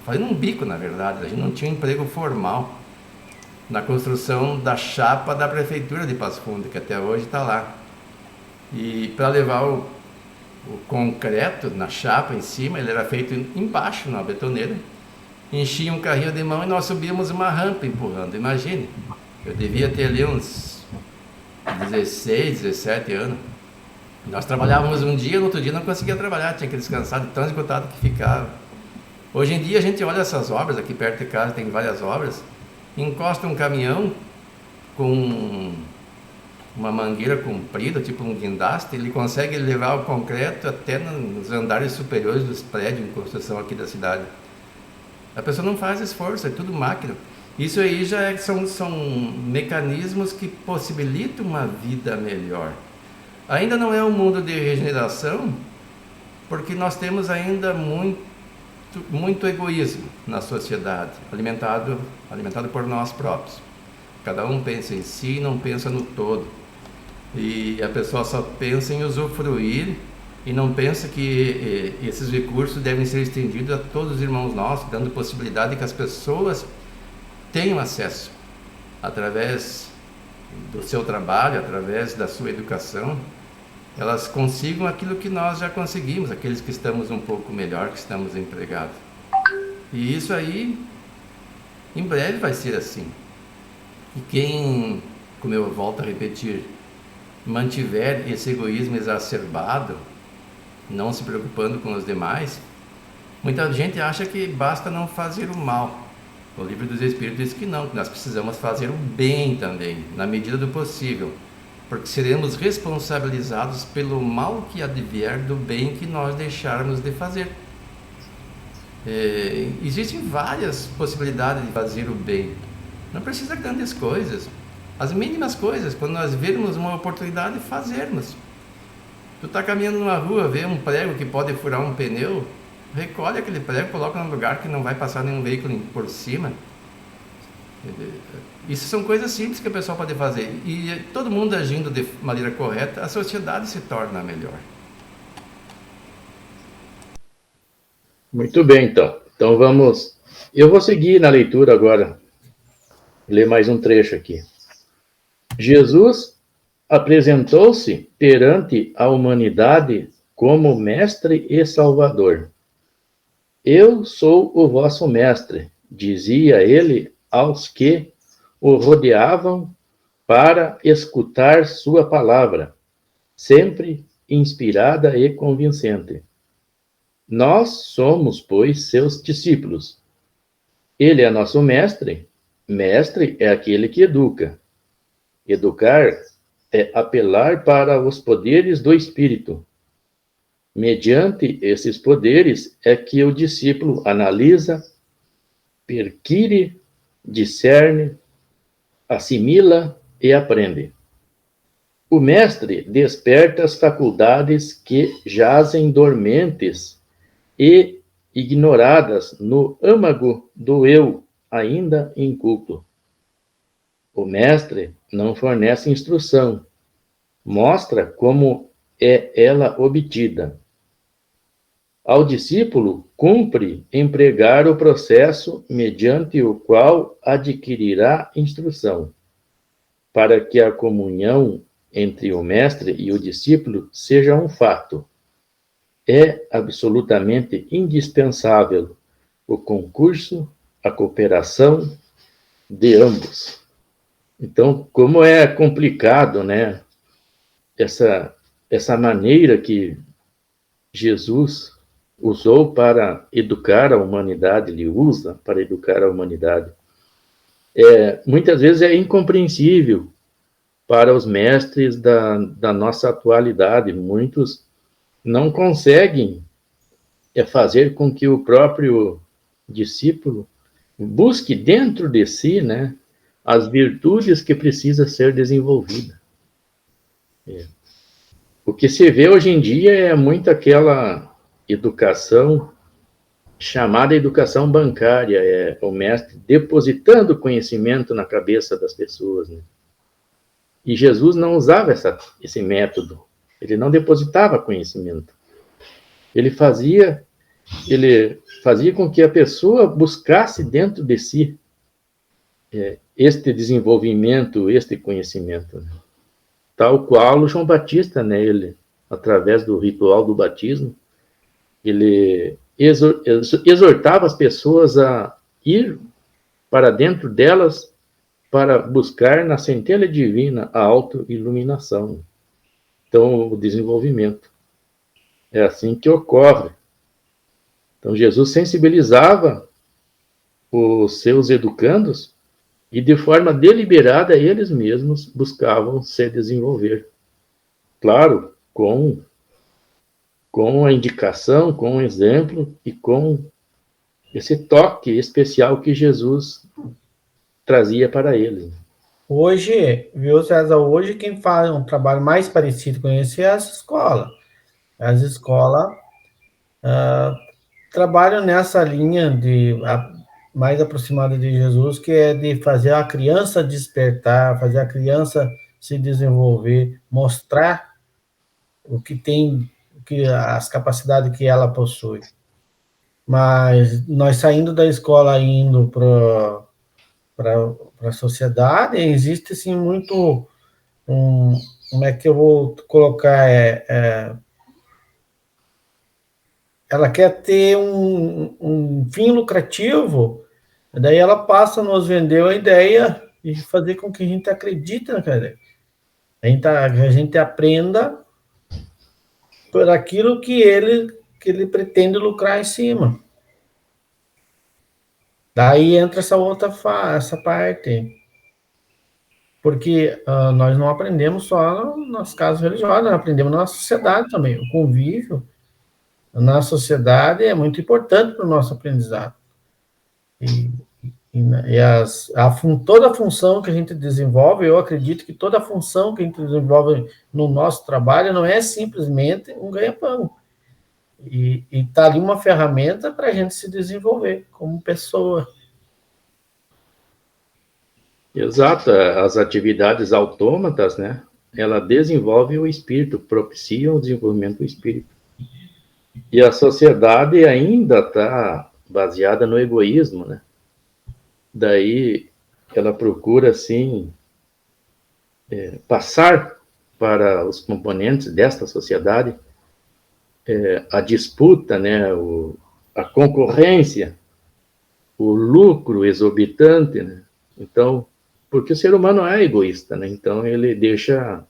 fazendo um bico, na verdade. A gente não tinha um emprego formal, na construção da chapa da prefeitura de Passo Fundo, que até hoje está lá. E para levar o concreto na chapa em cima, ele era feito embaixo, na betoneira. Enchia um carrinho de mão e nós subíamos uma rampa empurrando. Imagine, eu devia ter ali uns 16, 17 anos. Nós trabalhávamos um dia, no outro dia não conseguia trabalhar, tinha que descansar de tão esgotado que ficava. Hoje em dia a gente olha essas obras, aqui perto de casa tem várias obras, encosta um caminhão com uma mangueira comprida, tipo um guindaste, ele consegue levar o concreto até nos andares superiores dos prédios em construção aqui da cidade. A pessoa não faz esforço, é tudo máquina. Isso aí já são mecanismos que possibilitam uma vida melhor. Ainda não é um mundo de regeneração, porque nós temos ainda muito egoísmo na sociedade, alimentado por nós próprios. Cada um pensa em si e não pensa no todo. E a pessoa só pensa em usufruir e não pensa que esses recursos devem ser estendidos a todos os irmãos nossos, dando possibilidade de que as pessoas tenham acesso, através do seu trabalho, através da sua educação, elas consigam aquilo que nós já conseguimos, aqueles que estamos um pouco melhor, que estamos empregados. E isso aí, em breve vai ser assim. E quem, como eu volto a repetir, mantiver esse egoísmo exacerbado, não se preocupando com os demais, muita gente acha que basta não fazer o mal. O Livro dos Espíritos diz que não, que nós precisamos fazer o bem também, na medida do possível, porque seremos responsabilizados pelo mal que advier do bem que nós deixarmos de fazer. Existem várias possibilidades de fazer o bem. Não precisa grandes coisas. As mínimas coisas, quando nós vermos uma oportunidade, fazermos. Tu está caminhando numa rua, vê um prego que pode furar um pneu, recolhe aquele prego, coloca num lugar que não vai passar nenhum veículo por cima. Isso são coisas simples que o pessoal pode fazer. E todo mundo agindo de maneira correta, a sociedade se torna melhor. Muito bem, então. Então vamos... Eu vou seguir na leitura agora. Ler mais um trecho aqui. Jesus apresentou-se perante a humanidade como mestre e salvador. Eu sou o vosso mestre, dizia ele aos que o rodeavam para escutar sua palavra, sempre inspirada e convincente. Nós somos, pois, seus discípulos. Ele é nosso mestre. Mestre é aquele que educa. Educar é apelar para os poderes do Espírito. Mediante esses poderes é que o discípulo analisa, perquire, discerne, assimila e aprende. O mestre desperta as faculdades que jazem dormentes e ignoradas no âmago do eu, ainda inculto. O mestre não fornece instrução, mostra como é ela obtida. Ao discípulo, cumpre empregar o processo mediante o qual adquirirá instrução, para que a comunhão entre o mestre e o discípulo seja um fato. É absolutamente indispensável o concurso, a cooperação de ambos. Então, como é complicado, né, essa maneira que Jesus usou para educar a humanidade, ele usa para educar a humanidade. Muitas vezes é incompreensível para os mestres da nossa atualidade. Muitos não conseguem fazer com que o próprio discípulo busque dentro de si, né, as virtudes que precisa ser desenvolvida. O que se vê hoje em dia é muito aquela educação chamada educação bancária, é o mestre depositando conhecimento na cabeça das pessoas, né? E Jesus não usava esse método, ele não depositava conhecimento. Ele fazia com que a pessoa buscasse dentro de si este desenvolvimento, este conhecimento, né? Tal qual o João Batista, né, ele, através do ritual do batismo, ele exortava as pessoas a ir para dentro delas para buscar na centelha divina a autoiluminação. Então, o desenvolvimento. É assim que ocorre. Então, Jesus sensibilizava os seus educandos e, de forma deliberada, eles mesmos buscavam se desenvolver. Claro, com a indicação, com o exemplo e com esse toque especial que Jesus trazia para eles. Hoje, viu, César, hoje quem faz um trabalho mais parecido com esse é as escolas. As escolas trabalham nessa linha mais aproximada de Jesus, que é de fazer a criança despertar, fazer a criança se desenvolver, mostrar o que tem, as capacidades que ela possui. Mas nós saindo da escola, indo para a sociedade, existe assim muito como é que eu vou colocar? Ela quer ter um fim lucrativo, daí ela passa a nos vender a ideia e fazer com que a gente acredite naquela ideia. A gente aprenda por aquilo que ele pretende lucrar em cima. Daí entra essa parte. Porque nós não aprendemos só nas casas religiosas, nós aprendemos na sociedade também. O convívio na sociedade é muito importante para o nosso aprendizado. Toda a função que a gente desenvolve, eu acredito que toda a função que a gente desenvolve no nosso trabalho não é simplesmente um ganha-pão. E está ali uma ferramenta para a gente se desenvolver como pessoa. Exato, as atividades autômatas, né? Ela desenvolve o espírito, propicia o desenvolvimento do espírito. E a sociedade ainda está baseada no egoísmo, né? Daí ela procura, assim, passar para os componentes desta sociedade a disputa, né? A concorrência, o lucro exorbitante, né? Então, porque o ser humano é egoísta, né? Então ele deixa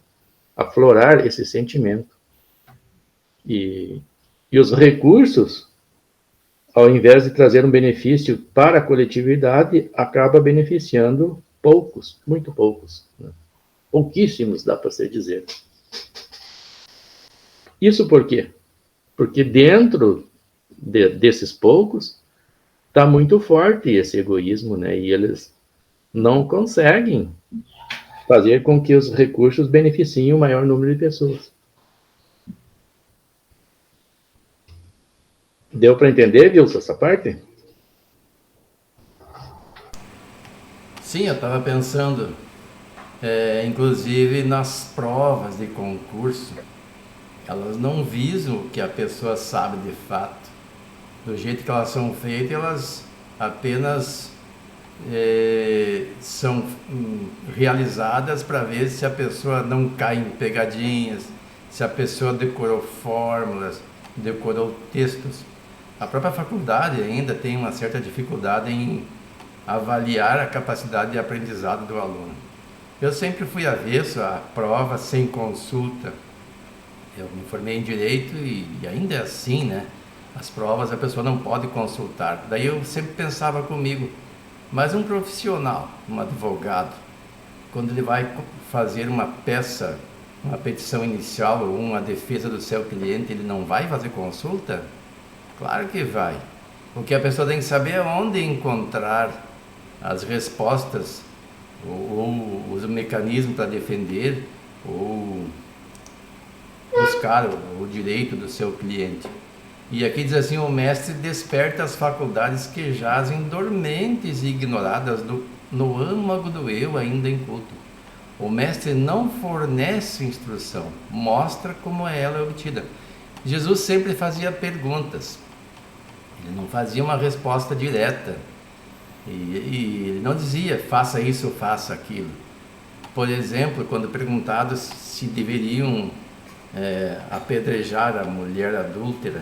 aflorar esse sentimento. E os recursos, ao invés de trazer um benefício para a coletividade, acaba beneficiando poucos, muito poucos, né? Pouquíssimos, dá para se dizer. Isso por quê? Porque dentro desses poucos está muito forte esse egoísmo, né? E eles não conseguem fazer com que os recursos beneficiem o maior número de pessoas. Deu para entender, Wilson, essa parte? Sim, eu estava pensando, inclusive nas provas de concurso, elas não visam o que a pessoa sabe de fato. Do jeito que elas são feitas, elas apenas são realizadas para ver se a pessoa não cai em pegadinhas, se a pessoa decorou fórmulas, decorou textos. A própria faculdade ainda tem uma certa dificuldade em avaliar a capacidade de aprendizado do aluno. Eu sempre fui avesso à prova sem consulta. Eu me formei em Direito e ainda é assim, né? As provas a pessoa não pode consultar. Daí eu sempre pensava comigo, mas um profissional, um advogado, quando ele vai fazer uma peça, uma petição inicial ou uma defesa do seu cliente, ele não vai fazer consulta? Claro que vai. O que a pessoa tem que saber é onde encontrar as respostas ou os mecanismos para defender ou buscar o direito do seu cliente. E aqui diz assim, o mestre desperta as faculdades que jazem dormentes e ignoradas no âmago do eu ainda inculto. O mestre não fornece instrução, mostra como ela é obtida. Jesus sempre fazia perguntas, ele não fazia uma resposta direta, e ele não dizia, faça isso, faça aquilo. Por exemplo, quando perguntados se deveriam apedrejar a mulher adúltera,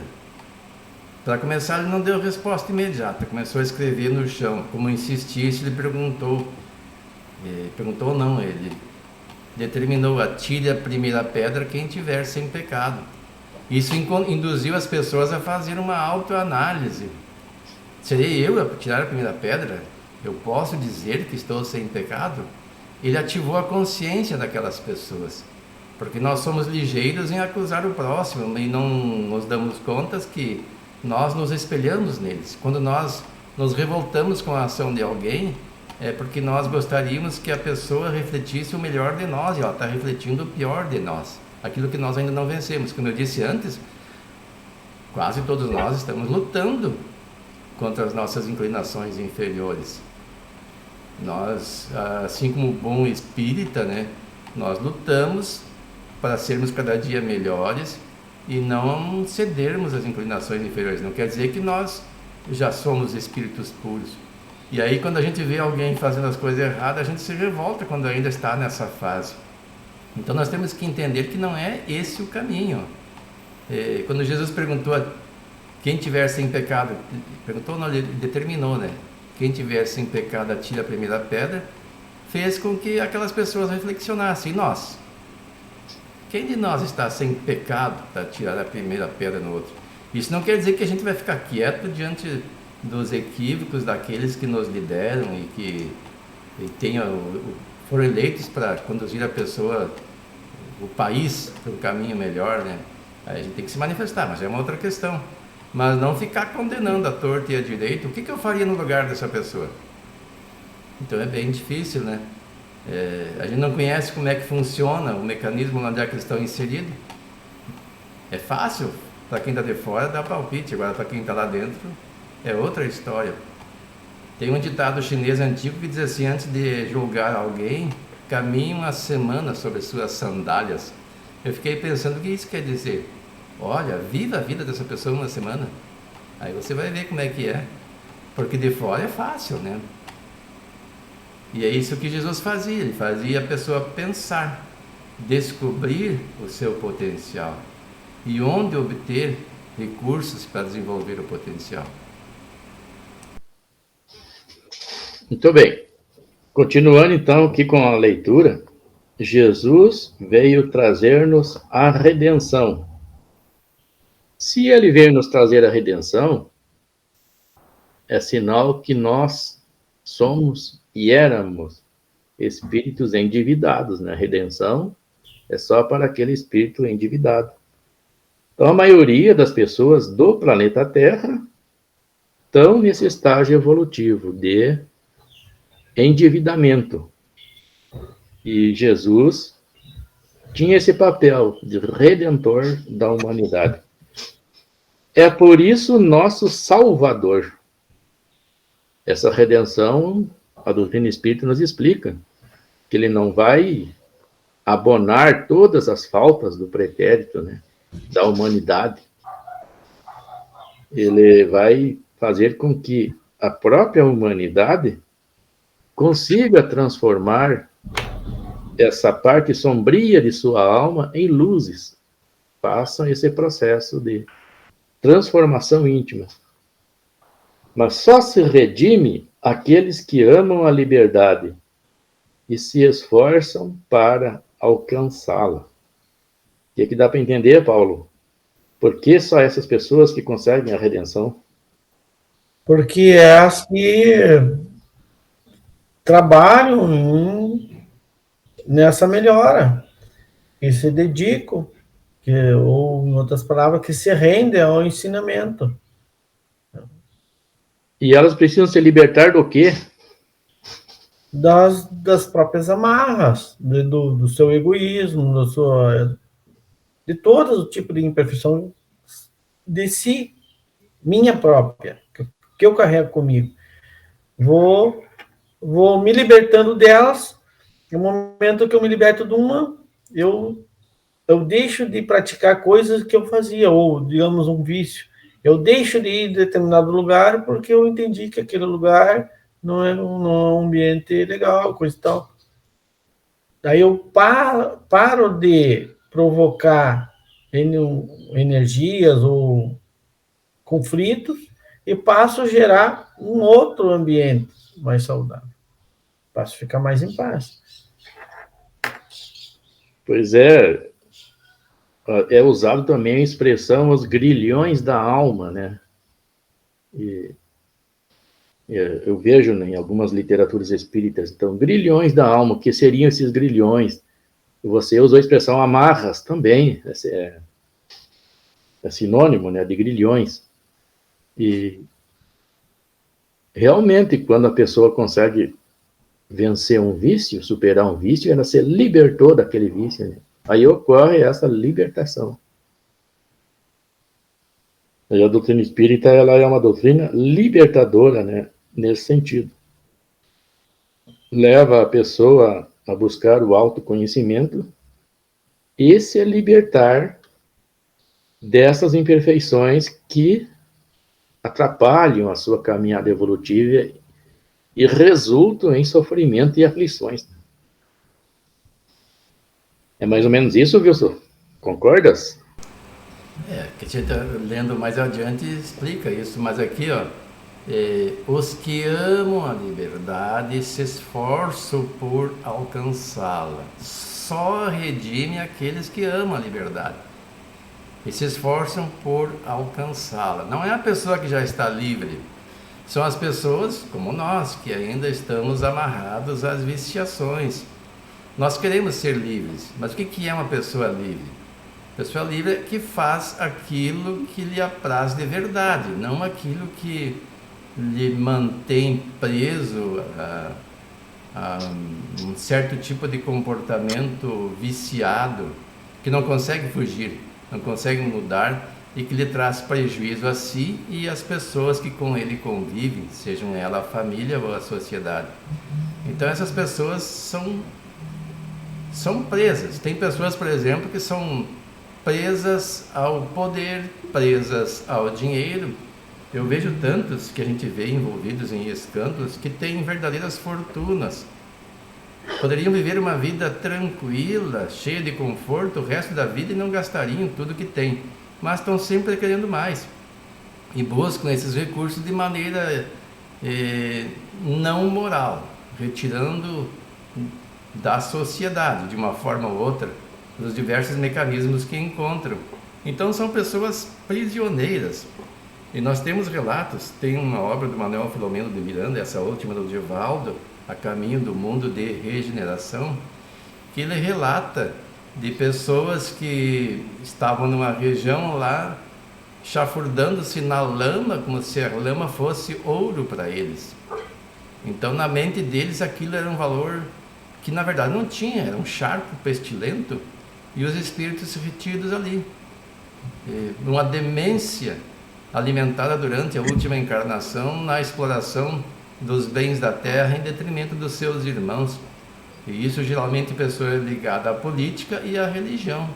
para começar, ele não deu resposta imediata, começou a escrever no chão. Como insistisse, ele perguntou não, ele determinou, atire a primeira pedra quem tiver sem pecado. Isso induziu as pessoas a fazer uma autoanálise. Serei eu a tirar a primeira pedra? Eu posso dizer que estou sem pecado? Ele ativou a consciência daquelas pessoas, porque nós somos ligeiros em acusar o próximo e não nos damos conta que nós nos espelhamos neles. Quando nós nos revoltamos com a ação de alguém, é porque nós gostaríamos que a pessoa refletisse o melhor de nós, e ela está refletindo o pior de nós, aquilo que nós ainda não vencemos. Como eu disse antes, quase todos nós estamos lutando contra as nossas inclinações inferiores. Nós, assim como bom espírita, né, nós lutamos para sermos cada dia melhores e não cedermos às inclinações inferiores. Não quer dizer que nós já somos espíritos puros. E aí, quando a gente vê alguém fazendo as coisas erradas, a gente se revolta quando ainda está nessa fase. Então nós temos que entender que não é esse o caminho. Quando Jesus perguntou a quem tiver sem pecado, perguntou, não, ele determinou, né? Quem tiver sem pecado atire a primeira pedra, fez com que aquelas pessoas reflexionassem. E nós? Quem de nós está sem pecado para tirar a primeira pedra no outro? Isso não quer dizer que a gente vai ficar quieto diante dos equívocos daqueles que nos lideram e que foram eleitos para conduzir a pessoa, o país, para o caminho melhor, né? Aí a gente tem que se manifestar, mas é uma outra questão. Mas não ficar condenando a torta e a direita. O que eu faria no lugar dessa pessoa? Então é bem difícil, né? A gente não conhece como é que funciona o mecanismo onde é que eles estão inseridos. É fácil para quem está de fora dar palpite, agora para quem está lá dentro é outra história. Tem um ditado chinês antigo que diz assim: antes de julgar alguém, caminhe uma semana sobre suas sandálias. Eu fiquei pensando o que isso quer dizer. Olha, viva a vida dessa pessoa uma semana. Aí você vai ver como é que é. Porque de fora é fácil, né? E é isso que Jesus fazia. Ele fazia a pessoa pensar, descobrir o seu potencial e onde obter recursos para desenvolver o potencial. Muito bem. Continuando então aqui com a leitura, Jesus veio trazer-nos a redenção. Se ele veio nos trazer a redenção, é sinal que nós somos e éramos espíritos endividados, né? A redenção é só para aquele espírito endividado. Então, a maioria das pessoas do planeta Terra estão nesse estágio evolutivo de endividamento. E Jesus tinha esse papel de redentor da humanidade. É por isso nosso Salvador. Essa redenção, a doutrina espírita nos explica que ele não vai abonar todas as faltas do pretérito, né, da humanidade. Ele vai fazer com que a própria humanidade consiga transformar essa parte sombria de sua alma em luzes. Façam esse processo de transformação íntima. Mas só se redime aqueles que amam a liberdade e se esforçam para alcançá-la. O que dá para entender, Paulo? Por que só essas pessoas que conseguem a redenção? Porque é as que trabalham nessa melhora, que se dedicam, ou, em outras palavras, que se rendem ao ensinamento. E elas precisam se libertar do quê? Das próprias amarras, do seu egoísmo, de todo o tipo de imperfeição de si, minha própria, que eu carrego comigo. Vou me libertando delas. No momento que eu me liberto de uma, eu deixo de praticar coisas que eu fazia, ou, digamos, um vício. Eu deixo de ir em determinado lugar porque eu entendi que aquele lugar não é um ambiente legal, coisa e tal. Daí eu paro de provocar energias ou conflitos e passo a gerar um outro ambiente mais saudável. Passo a ficar mais em paz. Pois é usado também a expressão os grilhões da alma, né? E eu vejo, né, em algumas literaturas espíritas, então, grilhões da alma, o que seriam esses grilhões? Você usou a expressão amarras também, é sinônimo, né, de grilhões. E realmente, quando a pessoa consegue vencer um vício, superar um vício, ela se libertou daquele vício, né? Aí ocorre essa libertação. E a doutrina espírita, ela é uma doutrina libertadora, né, nesse sentido. Leva a pessoa a buscar o autoconhecimento e se libertar dessas imperfeições que atrapalham a sua caminhada evolutiva e resultam em sofrimento e aflições. É mais ou menos isso, Wilson? Concordas? Que a gente tá lendo mais adiante explica isso, mas aqui, ó, os que amam a liberdade se esforçam por alcançá-la. Só redime aqueles que amam a liberdade e se esforçam por alcançá-la. Não é a pessoa que já está livre, são as pessoas como nós, que ainda estamos amarrados às viciações. Nós queremos ser livres, mas o que é uma pessoa livre? Pessoa livre é que faz aquilo que lhe apraz de verdade, não aquilo que lhe mantém preso a um certo tipo de comportamento viciado, que não consegue fugir, não consegue mudar e que lhe traz prejuízo a si e às pessoas que com ele convivem, sejam ela a família ou a sociedade. Então essas pessoas são presas. Tem pessoas, por exemplo, que são presas ao poder, presas ao dinheiro. Eu vejo tantos que a gente vê envolvidos em escândalos que têm verdadeiras fortunas. Poderiam viver uma vida tranquila, cheia de conforto o resto da vida e não gastariam tudo que têm, mas estão sempre querendo mais e buscam esses recursos de maneira não moral, retirando da sociedade, de uma forma ou outra, os diversos mecanismos que encontram. Então são pessoas prisioneiras. E nós temos relatos, tem uma obra do Manuel Filomeno de Miranda, essa última do Divaldo, A Caminho do Mundo de Regeneração, que ele relata de pessoas que estavam numa região lá, chafurdando-se na lama, como se a lama fosse ouro para eles. Então na mente deles aquilo era um valor que na verdade não tinha, era um charco pestilento, e os espíritos retidos ali. Uma demência alimentada durante a última encarnação na exploração dos bens da terra em detrimento dos seus irmãos. E isso geralmente pessoas ligadas à política e à religião,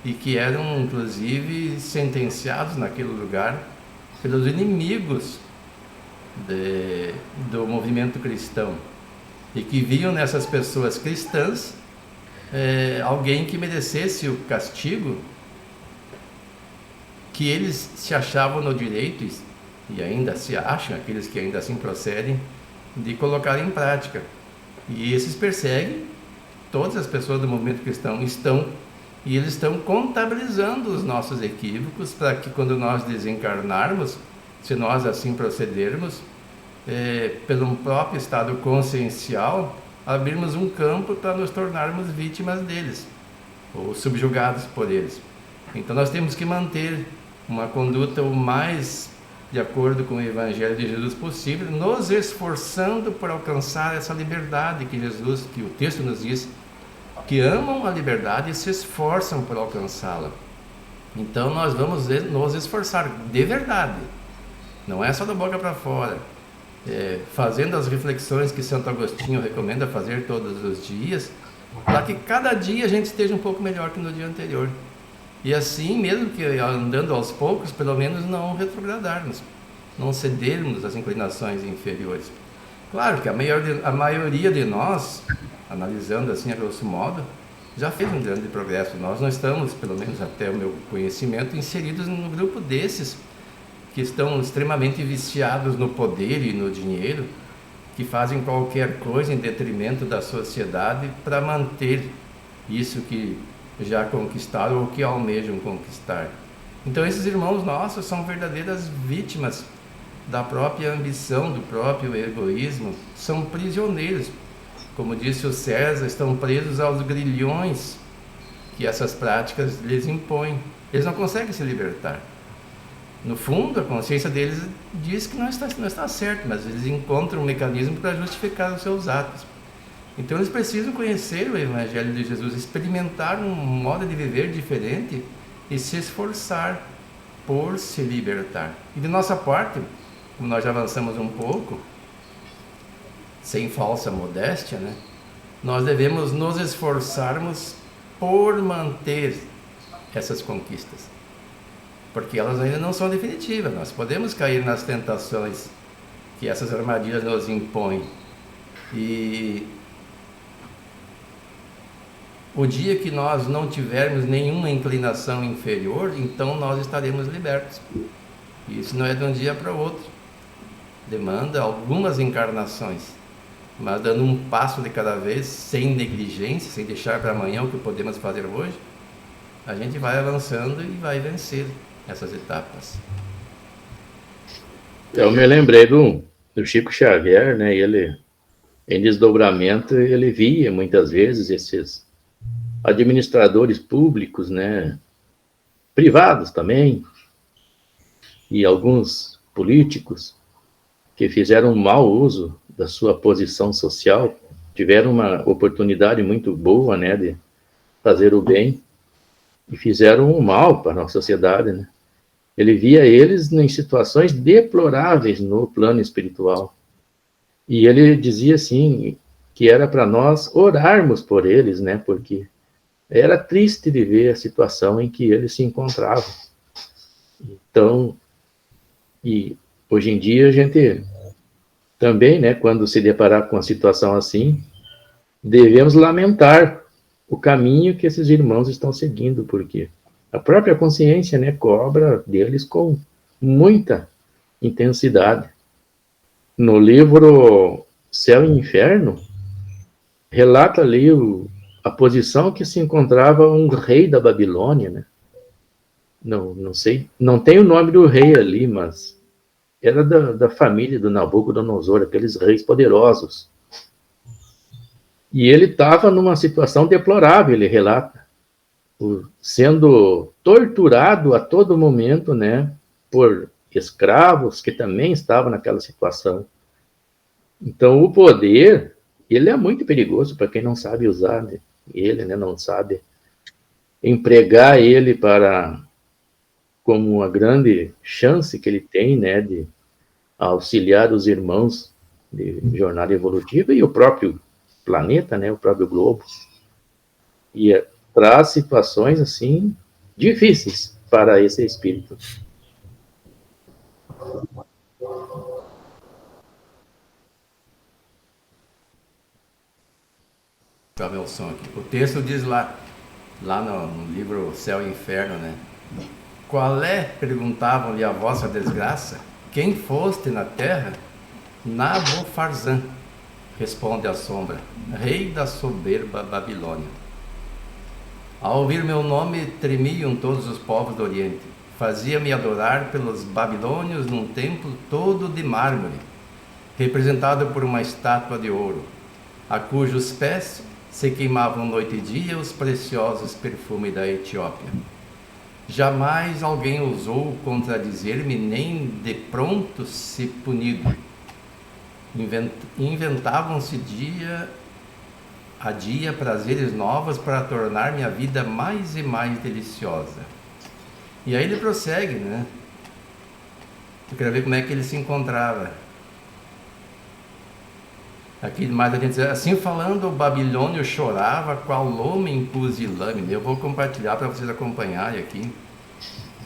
e que eram inclusive sentenciados naquele lugar pelos inimigos do movimento cristão, e que viam nessas pessoas cristãs alguém que merecesse o castigo que eles se achavam no direito, e ainda se acham, aqueles que ainda assim procedem, de colocar em prática. E esses perseguem todas as pessoas do movimento cristão, e eles estão contabilizando os nossos equívocos para que quando nós desencarnarmos, se nós assim procedermos, pelo próprio estado consciencial, abrirmos um campo para nos tornarmos vítimas deles, ou subjugados por eles. Então nós temos que manter uma conduta o mais de acordo com o Evangelho de Jesus possível, nos esforçando por alcançar essa liberdade que o texto nos diz, que amam a liberdade e se esforçam por alcançá-la. Então nós vamos nos esforçar de verdade, não é só da boca para fora, fazendo as reflexões que Santo Agostinho recomenda fazer todos os dias, para que cada dia a gente esteja um pouco melhor que no dia anterior. E assim, mesmo que andando aos poucos, pelo menos não retrogradarmos, não cedermos às inclinações inferiores. Claro que a maioria de nós, analisando assim a grosso modo, já fez um grande progresso. Nós não estamos, pelo menos até o meu conhecimento, inseridos no grupo desses que estão extremamente viciados no poder e no dinheiro, que fazem qualquer coisa em detrimento da sociedade para manter isso que já conquistaram ou que almejam conquistar. Então esses irmãos nossos são verdadeiras vítimas da própria ambição, do próprio egoísmo, são prisioneiros. Como disse o César, estão presos aos grilhões que essas práticas lhes impõem. Eles não conseguem se libertar. No fundo, a consciência deles diz que não está certo, mas eles encontram um mecanismo para justificar os seus atos. Então eles precisam conhecer o Evangelho de Jesus, experimentar um modo de viver diferente e se esforçar por se libertar. E de nossa parte, como nós já avançamos um pouco, sem falsa modéstia, né? Nós devemos nos esforçarmos por manter essas conquistas, porque elas ainda não são definitivas. Nós podemos cair nas tentações que essas armadilhas nos impõem, e O dia que nós não tivermos nenhuma inclinação inferior, então nós estaremos libertos. Isso não é de um dia para o outro. Demanda algumas encarnações, mas dando um passo de cada vez, sem negligência, sem deixar para amanhã o que podemos fazer hoje, a gente vai avançando e vai vencer essas etapas. Eu me lembrei do Chico Xavier, né? Ele, em desdobramento, ele via muitas vezes esses administradores públicos, né? Privados também, e alguns políticos que fizeram um mau uso da sua posição social, tiveram uma oportunidade muito boa, né, de fazer o bem, e fizeram o mal para a sociedade, né? Ele via eles em situações deploráveis no plano espiritual. E ele dizia assim, que era para nós orarmos por eles, né, porque era triste de ver a situação em que eles se encontravam. Então, e hoje em dia a gente também, né, quando se deparar com uma situação assim, devemos lamentar o caminho que esses irmãos estão seguindo, porque a própria consciência, né, cobra deles com muita intensidade. No livro Céu e Inferno, relata ali a posição que se encontrava um rei da Babilônia, né? Não sei, não tem o nome do rei ali, mas era da família do Nabucodonosor, aqueles reis poderosos. E ele estava numa situação deplorável, ele relata, sendo torturado a todo momento, né, por escravos que também estavam naquela situação. Então, o poder, ele é muito perigoso para quem não sabe usar, né? Ele, né, não sabe empregar ele para, como uma grande chance que ele tem, né, de auxiliar os irmãos de jornada evolutiva e o próprio planeta, né, o próprio globo. E traz situações, assim, difíceis para esse espírito. Para ver o som aqui. O texto diz lá no livro Céu e Inferno, né? Qual é, perguntavam-lhe, a vossa desgraça? Quem foste na terra? Nabofarzã, responde a sombra, rei da soberba Babilônia. Ao ouvir meu nome, tremiam todos os povos do Oriente. Fazia-me adorar pelos babilônios num templo todo de mármore, representado por uma estátua de ouro, a cujos pés se queimavam noite e dia os preciosos perfumes da Etiópia. Jamais alguém ousou contradizer-me, nem de pronto se punido. Inventavam-se dia a dia prazeres novos para tornar minha vida mais e mais deliciosa. E aí ele prossegue, né? Eu quero ver como é que ele se encontrava. Aqui mais a gente diz, assim falando, o babilônio chorava, qual homem pusilânime. Eu vou compartilhar para vocês acompanharem aqui.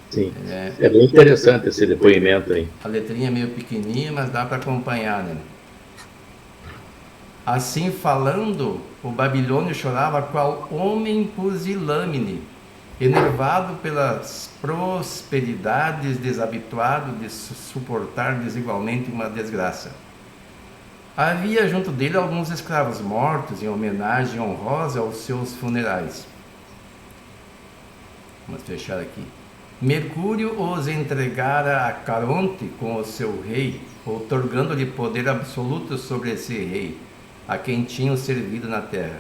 Sim, é bem interessante esse depoimento aí. A letrinha é meio pequenininha, mas dá para acompanhar, né? Assim falando, o babilônio chorava, qual homem pusilânime, enervado pelas prosperidades, desabituado de suportar desigualmente uma desgraça. Havia junto dele alguns escravos mortos em homenagem honrosa aos seus funerais. Vamos fechar aqui. Mercúrio os entregara a Caronte com o seu rei, outorgando-lhe poder absoluto sobre esse rei, a quem tinham servido na terra.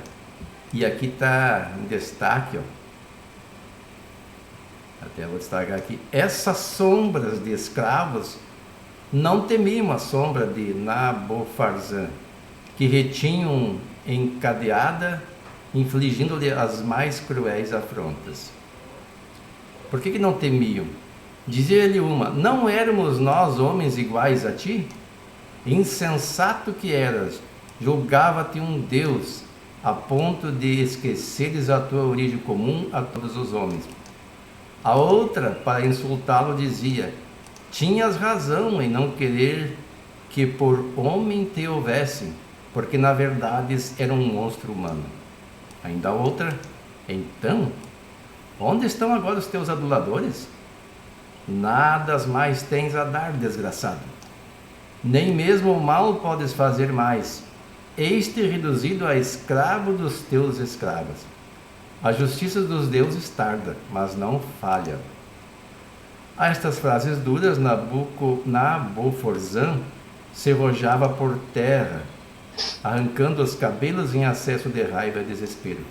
E aqui está em destaque, ó. Até vou destacar aqui. Essas sombras de escravos não temiam a sombra de Nabofarzã, que retinham encadeada, infligindo-lhe as mais cruéis afrontas. Por que não temiam? Dizia-lhe uma, não éramos nós homens iguais a ti? Insensato que eras, julgava-te um Deus, a ponto de esqueceres a tua origem comum a todos os homens. A outra, para insultá-lo, dizia, tinhas razão em não querer que por homem te houvessem, porque na verdade era um monstro humano. Ainda a outra, Então, onde estão agora os teus aduladores? Nada mais tens a dar, desgraçado. Nem mesmo o mal podes fazer mais. Eis-te reduzido a escravo dos teus escravos. A justiça dos deuses tarda, mas não falha. A estas frases duras, Naboforzan se rojava por terra, arrancando os cabelos em acesso de raiva e desespero.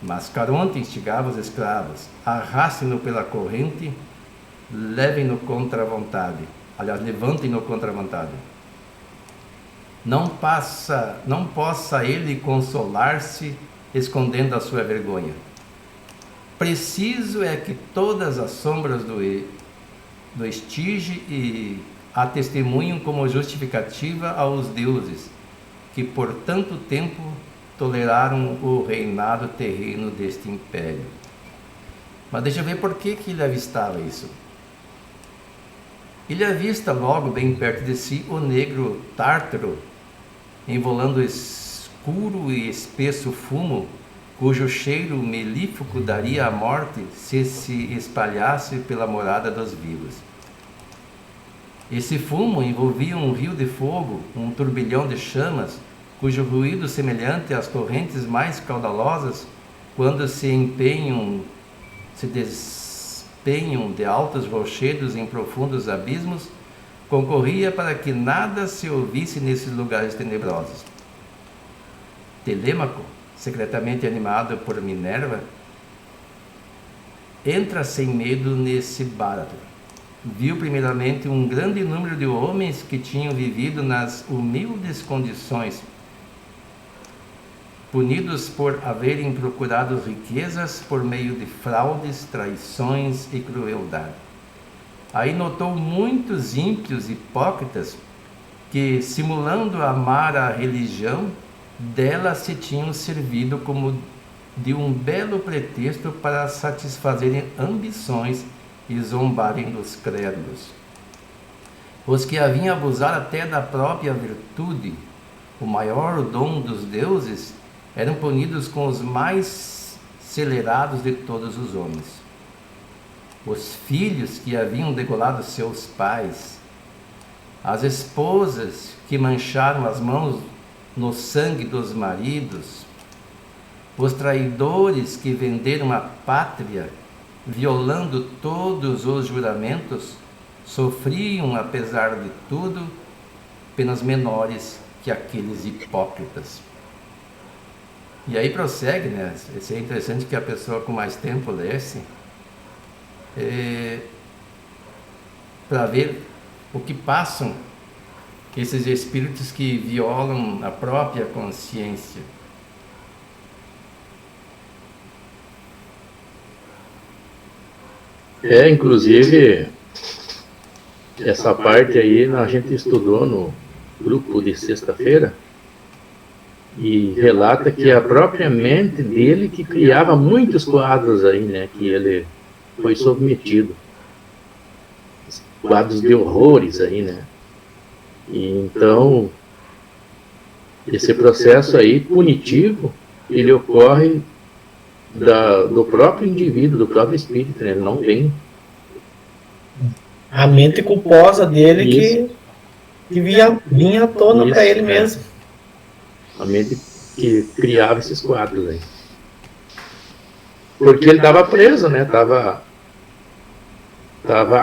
Mas Caronte instigava os escravos: arrastem-no pela corrente, levem-no contra a vontade. Aliás, levantem-no contra a vontade. Não possa ele consolar-se escondendo a sua vergonha. Preciso é que todas as sombras do estige e a testemunhem como justificativa aos deuses, que por tanto tempo toleraram o reinado terreno deste império. Mas deixa eu ver por que ele avistava isso. Ele avista logo, bem perto de si, o negro Tártaro, envolando escuro e espesso fumo, cujo cheiro melífico daria a morte se espalhasse pela morada dos vivos. Esse fumo envolvia um rio de fogo, um turbilhão de chamas, cujo ruído semelhante às torrentes mais caudalosas, quando se despenham de altos rochedos em profundos abismos, concorria para que nada se ouvisse nesses lugares tenebrosos. Telêmaco, secretamente animado por Minerva, entra sem medo nesse báratro. Viu primeiramente um grande número de homens que tinham vivido nas humildes condições, punidos por haverem procurado riquezas por meio de fraudes, traições e crueldade. Aí notou muitos ímpios hipócritas que, simulando amar a religião, dela se tinham servido como de um belo pretexto para satisfazerem ambições e zombarem dos crédulos. Os que haviam abusado até da própria virtude, o maior dom dos deuses, eram punidos com os mais acelerados de todos os homens. Os filhos que haviam degolado seus pais, as esposas que mancharam as mãos no sangue dos maridos, os traidores que venderam a pátria, violando todos os juramentos, sofriam, apesar de tudo, penas menores que aqueles hipócritas. E aí prossegue, né? Isso é interessante que a pessoa com mais tempo lesse, para ver o que passam esses espíritos que violam a própria consciência. Inclusive, essa parte aí a gente estudou no grupo de sexta-feira e relata que a própria mente dele que criava muitos quadros aí, né, que ele foi submetido. Quadros de horrores aí, né. E então, esse processo aí punitivo, ele ocorre do próprio indivíduo, do próprio espírito, né? Ele não vem. A mente culposa dele que vinha à tona para ele mesmo. A mente que criava esses quadros aí. Porque ele estava preso, né? Estava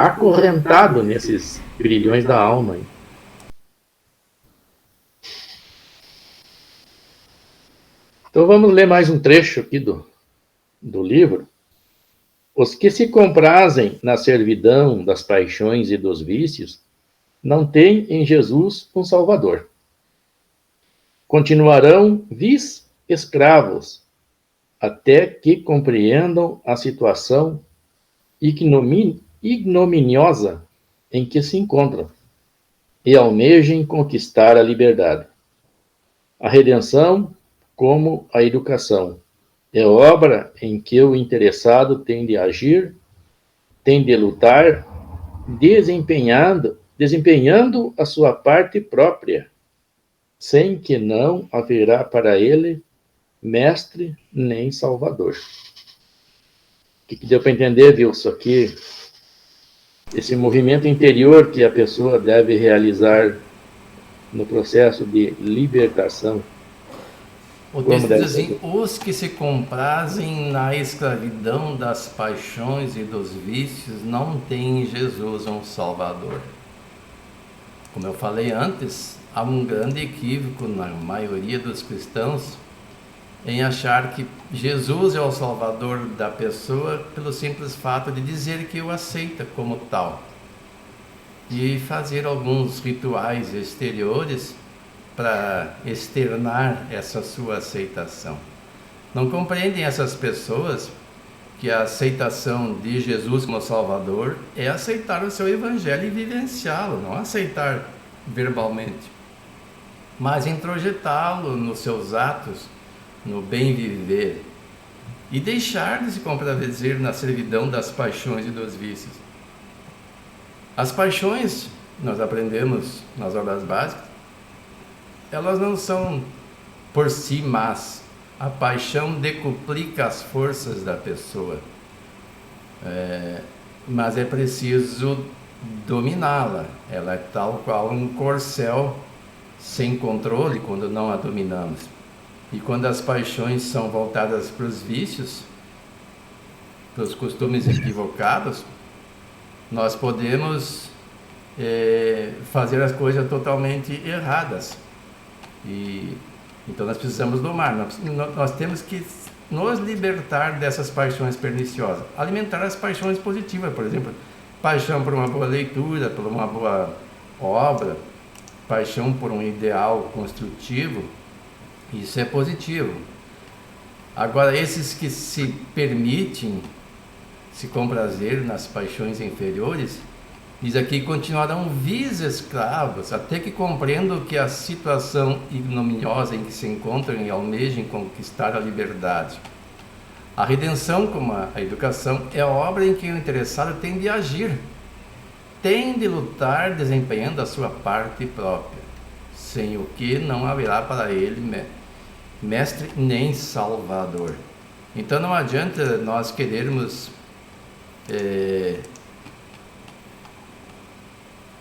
acorrentado nesses grilhões da alma aí. Então vamos ler mais um trecho aqui do livro. Os que se comprazem na servidão das paixões e dos vícios não têm em Jesus um Salvador. Continuarão vis escravos até que compreendam a situação ignominiosa em que se encontram e almejem conquistar a liberdade. A redenção, como a educação, é obra em que o interessado tem de agir, tem de lutar, desempenhando a sua parte própria, sem que não haverá para ele mestre nem salvador. O que deu para entender, Wilson, aqui? Esse movimento interior que a pessoa deve realizar no processo de libertação. O texto diz assim: os que se comprazem na escravidão das paixões e dos vícios não têm em Jesus um Salvador. Como eu falei antes, há um grande equívoco na maioria dos cristãos em achar que Jesus é o Salvador da pessoa pelo simples fato de dizer que o aceita como tal e fazer alguns rituais exteriores para externar essa sua aceitação. Não compreendem essas pessoas que a aceitação de Jesus como Salvador é aceitar o seu Evangelho e vivenciá-lo, não aceitar verbalmente, mas introjetá-lo nos seus atos, no bem viver, e deixar de se comprazer na servidão das paixões e dos vícios. As paixões, nós aprendemos nas aulas básicas, elas não são por si más. A paixão decuplica as forças da pessoa, mas é preciso dominá-la. Ela é tal qual um corcel sem controle quando não a dominamos. E quando as paixões são voltadas para os vícios, para os costumes equivocados, nós podemos fazer as coisas totalmente erradas. Então nós precisamos domar, nós temos que nos libertar dessas paixões perniciosas, alimentar as paixões positivas, por exemplo, paixão por uma boa leitura, por uma boa obra, paixão por um ideal construtivo. Isso é positivo. Agora, esses que se permitem se comprazer nas paixões inferiores, diz aqui, continuarão vis escravos, até que compreendam que a situação ignominiosa em que se encontram e almejem conquistar a liberdade. A redenção, como a educação, é a obra em que o interessado tem de agir, tem de lutar desempenhando a sua parte própria, sem o que não haverá para ele mestre nem salvador. Então não adianta nós querermos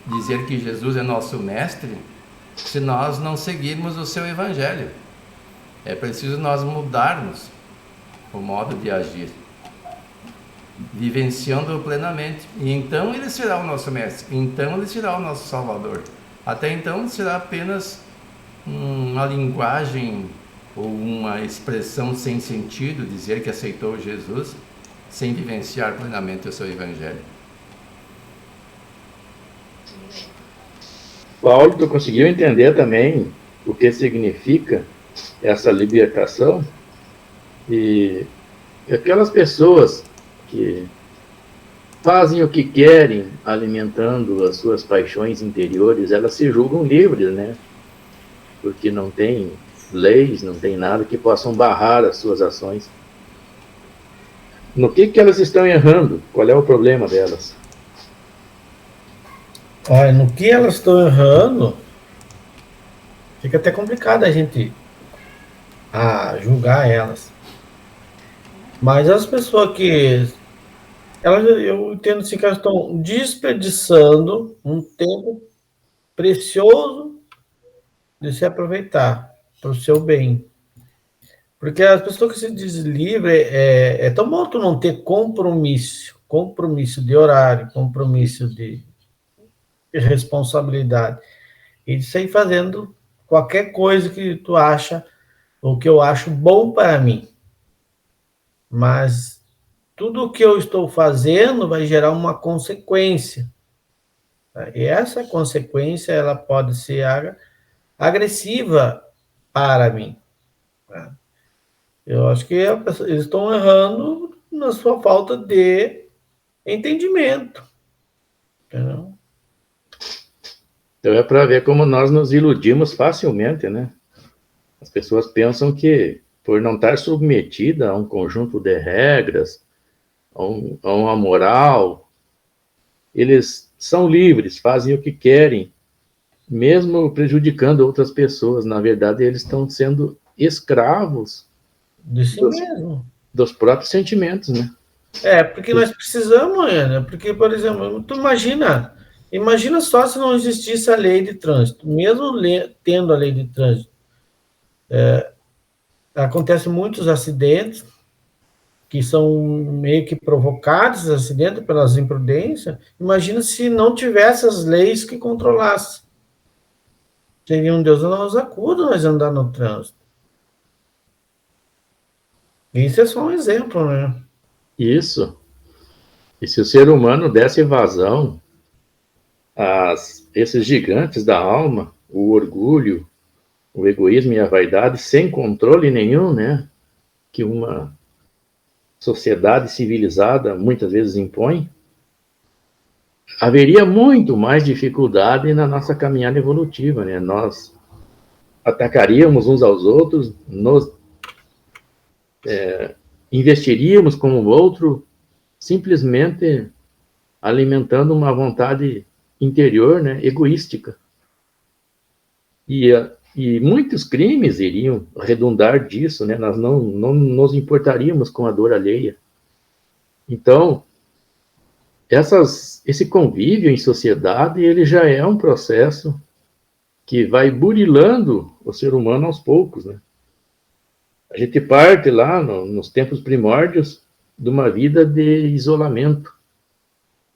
dizer que Jesus é nosso mestre se nós não seguirmos o seu evangelho. É preciso nós mudarmos o modo de agir, vivenciando-o plenamente, e então ele será o nosso mestre, então ele será o nosso salvador. Até então será apenas uma linguagem ou uma expressão sem sentido, dizer que aceitou Jesus sem vivenciar plenamente o seu evangelho. Paulo, tu conseguiu entender também o que significa essa libertação? E aquelas pessoas que fazem o que querem, alimentando as suas paixões interiores, elas se julgam livres, né? Porque não tem leis, não tem nada que possam barrar as suas ações. No que elas estão errando? Qual é o problema delas? Olha, no que elas estão errando, fica até complicado a gente julgar elas. Mas as pessoas que... eu entendo assim, que elas estão desperdiçando um tempo precioso de se aproveitar para o seu bem. Porque as pessoas que se deslivram, é tão bom tu não ter compromisso de horário, compromisso de responsabilidade, e de sair fazendo qualquer coisa que tu acha, ou que eu acho bom para mim. Mas tudo o que eu estou fazendo vai gerar uma consequência. E essa consequência, ela pode ser agressiva para mim. Eu acho que eles estão errando na sua falta de entendimento. Entendeu? Então é para ver como nós nos iludimos facilmente, né? As pessoas pensam que, por não estar submetida a um conjunto de regras, a uma moral, eles são livres, fazem o que querem, mesmo prejudicando outras pessoas. Na verdade, eles estão sendo escravos De si mesmo. Dos próprios sentimentos, né? Porque nós precisamos, né? Porque, por exemplo, tu imagina só se não existisse a lei de trânsito. Mesmo tendo a lei de trânsito, acontecem muitos acidentes que são meio que provocados, acidentes pelas imprudências. Imagina se não tivesse as leis que controlassem. Seria um Deus não nos acuda nós andar no trânsito. Isso é só um exemplo, né? Isso. E se o ser humano desse vazão a esses gigantes da alma, o orgulho, o egoísmo e a vaidade, sem controle nenhum, né? Que uma sociedade civilizada muitas vezes impõe, haveria muito mais dificuldade na nossa caminhada evolutiva, né? Nós atacaríamos uns aos outros, nos investiríamos com o outro, simplesmente alimentando uma vontade interior, né, egoística. E muitos crimes iriam redundar disso, né? Nós não nos importaríamos com a dor alheia. Então, esse convívio em sociedade, ele já é um processo que vai burilando o ser humano aos poucos, né? A gente parte lá nos tempos primórdios de uma vida de isolamento.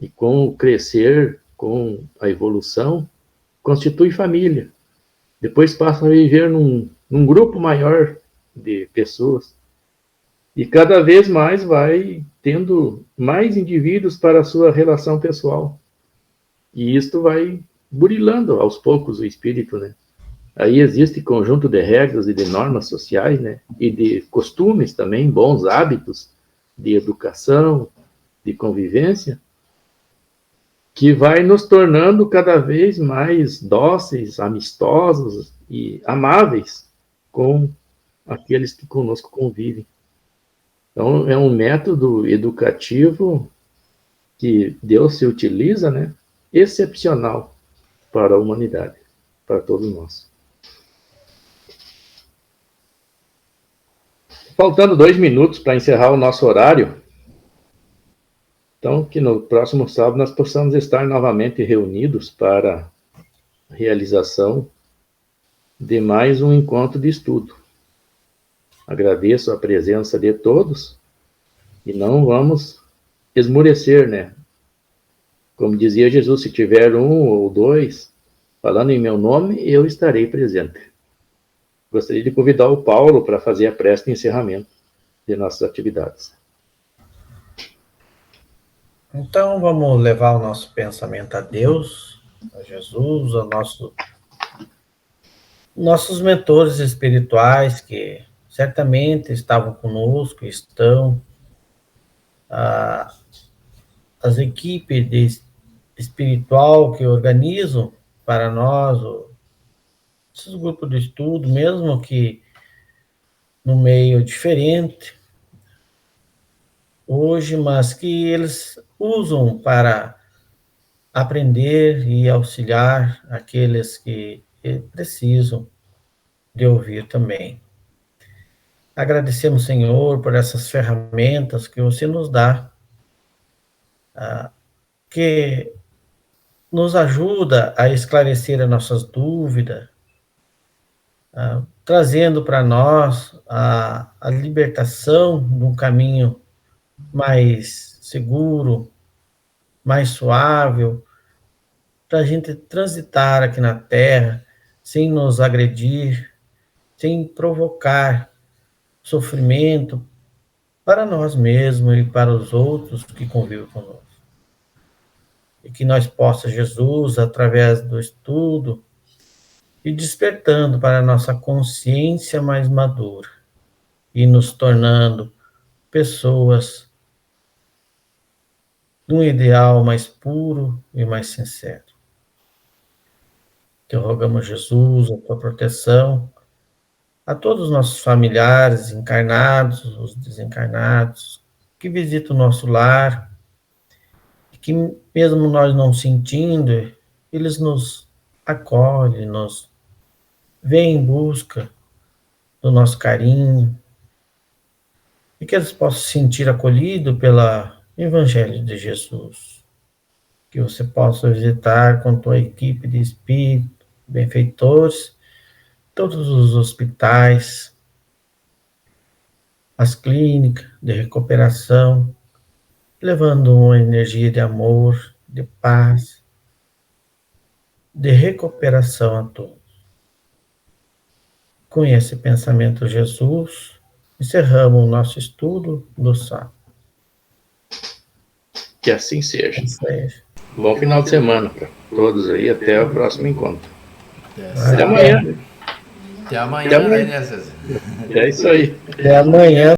E com o crescer, com a evolução, constitui família. Depois passa a viver num grupo maior de pessoas. E cada vez mais vai tendo mais indivíduos para a sua relação pessoal. E isto vai burilando aos poucos o espírito, né? Aí existe conjunto de regras e de normas sociais, né? E de costumes também, bons hábitos de educação, de convivência, que vai nos tornando cada vez mais dóceis, amistosos e amáveis com aqueles que conosco convivem. Então, é um método educativo que Deus se utiliza, né? Excepcional para a humanidade, para todos nós. Faltando 2 minutos para encerrar o nosso horário, então que no próximo sábado nós possamos estar novamente reunidos para a realização de mais um encontro de estudo. Agradeço a presença de todos e não vamos esmorecer, né? Como dizia Jesus, se tiver 1 ou 2 falando em meu nome, eu estarei presente. Gostaria de convidar o Paulo para fazer a prece de encerramento de nossas atividades. Então, vamos levar o nosso pensamento a Deus, a Jesus, a nossos mentores espirituais que certamente estavam conosco, estão, as equipes espiritual que organizam para nós esses grupos de estudo, mesmo que no meio diferente hoje, mas que eles usam para aprender e auxiliar aqueles que precisam de ouvir também. Agradecemos, Senhor, por essas ferramentas que você nos dá, que nos ajuda a esclarecer as nossas dúvidas, trazendo para nós a libertação de um caminho mais seguro, mais suave, para a gente transitar aqui na Terra sem nos agredir, sem provocar sofrimento para nós mesmos e para os outros que convivem conosco. E que nós possa, Jesus, através do estudo, ir despertando para a nossa consciência mais madura e nos tornando pessoas de um ideal mais puro e mais sincero. Te rogamos, Jesus, a tua proteção a todos os nossos familiares encarnados, os desencarnados, que visitam o nosso lar, e que mesmo nós não sentindo, eles nos acolhem, nos vêm em busca do nosso carinho, e que eles possam se sentir acolhidos pelo Evangelho de Jesus. Que você possa visitar com tua equipe de espíritos, benfeitores, todos os hospitais, as clínicas de recuperação, levando uma energia de amor, de paz, de recuperação a todos. Com esse pensamento, Jesus, encerramos o nosso estudo do sábado. Que assim seja. É. Bom final de semana para todos aí. Até o próximo encontro. Até amanhã. Até amanhã, né, César? É isso aí. Até amanhã.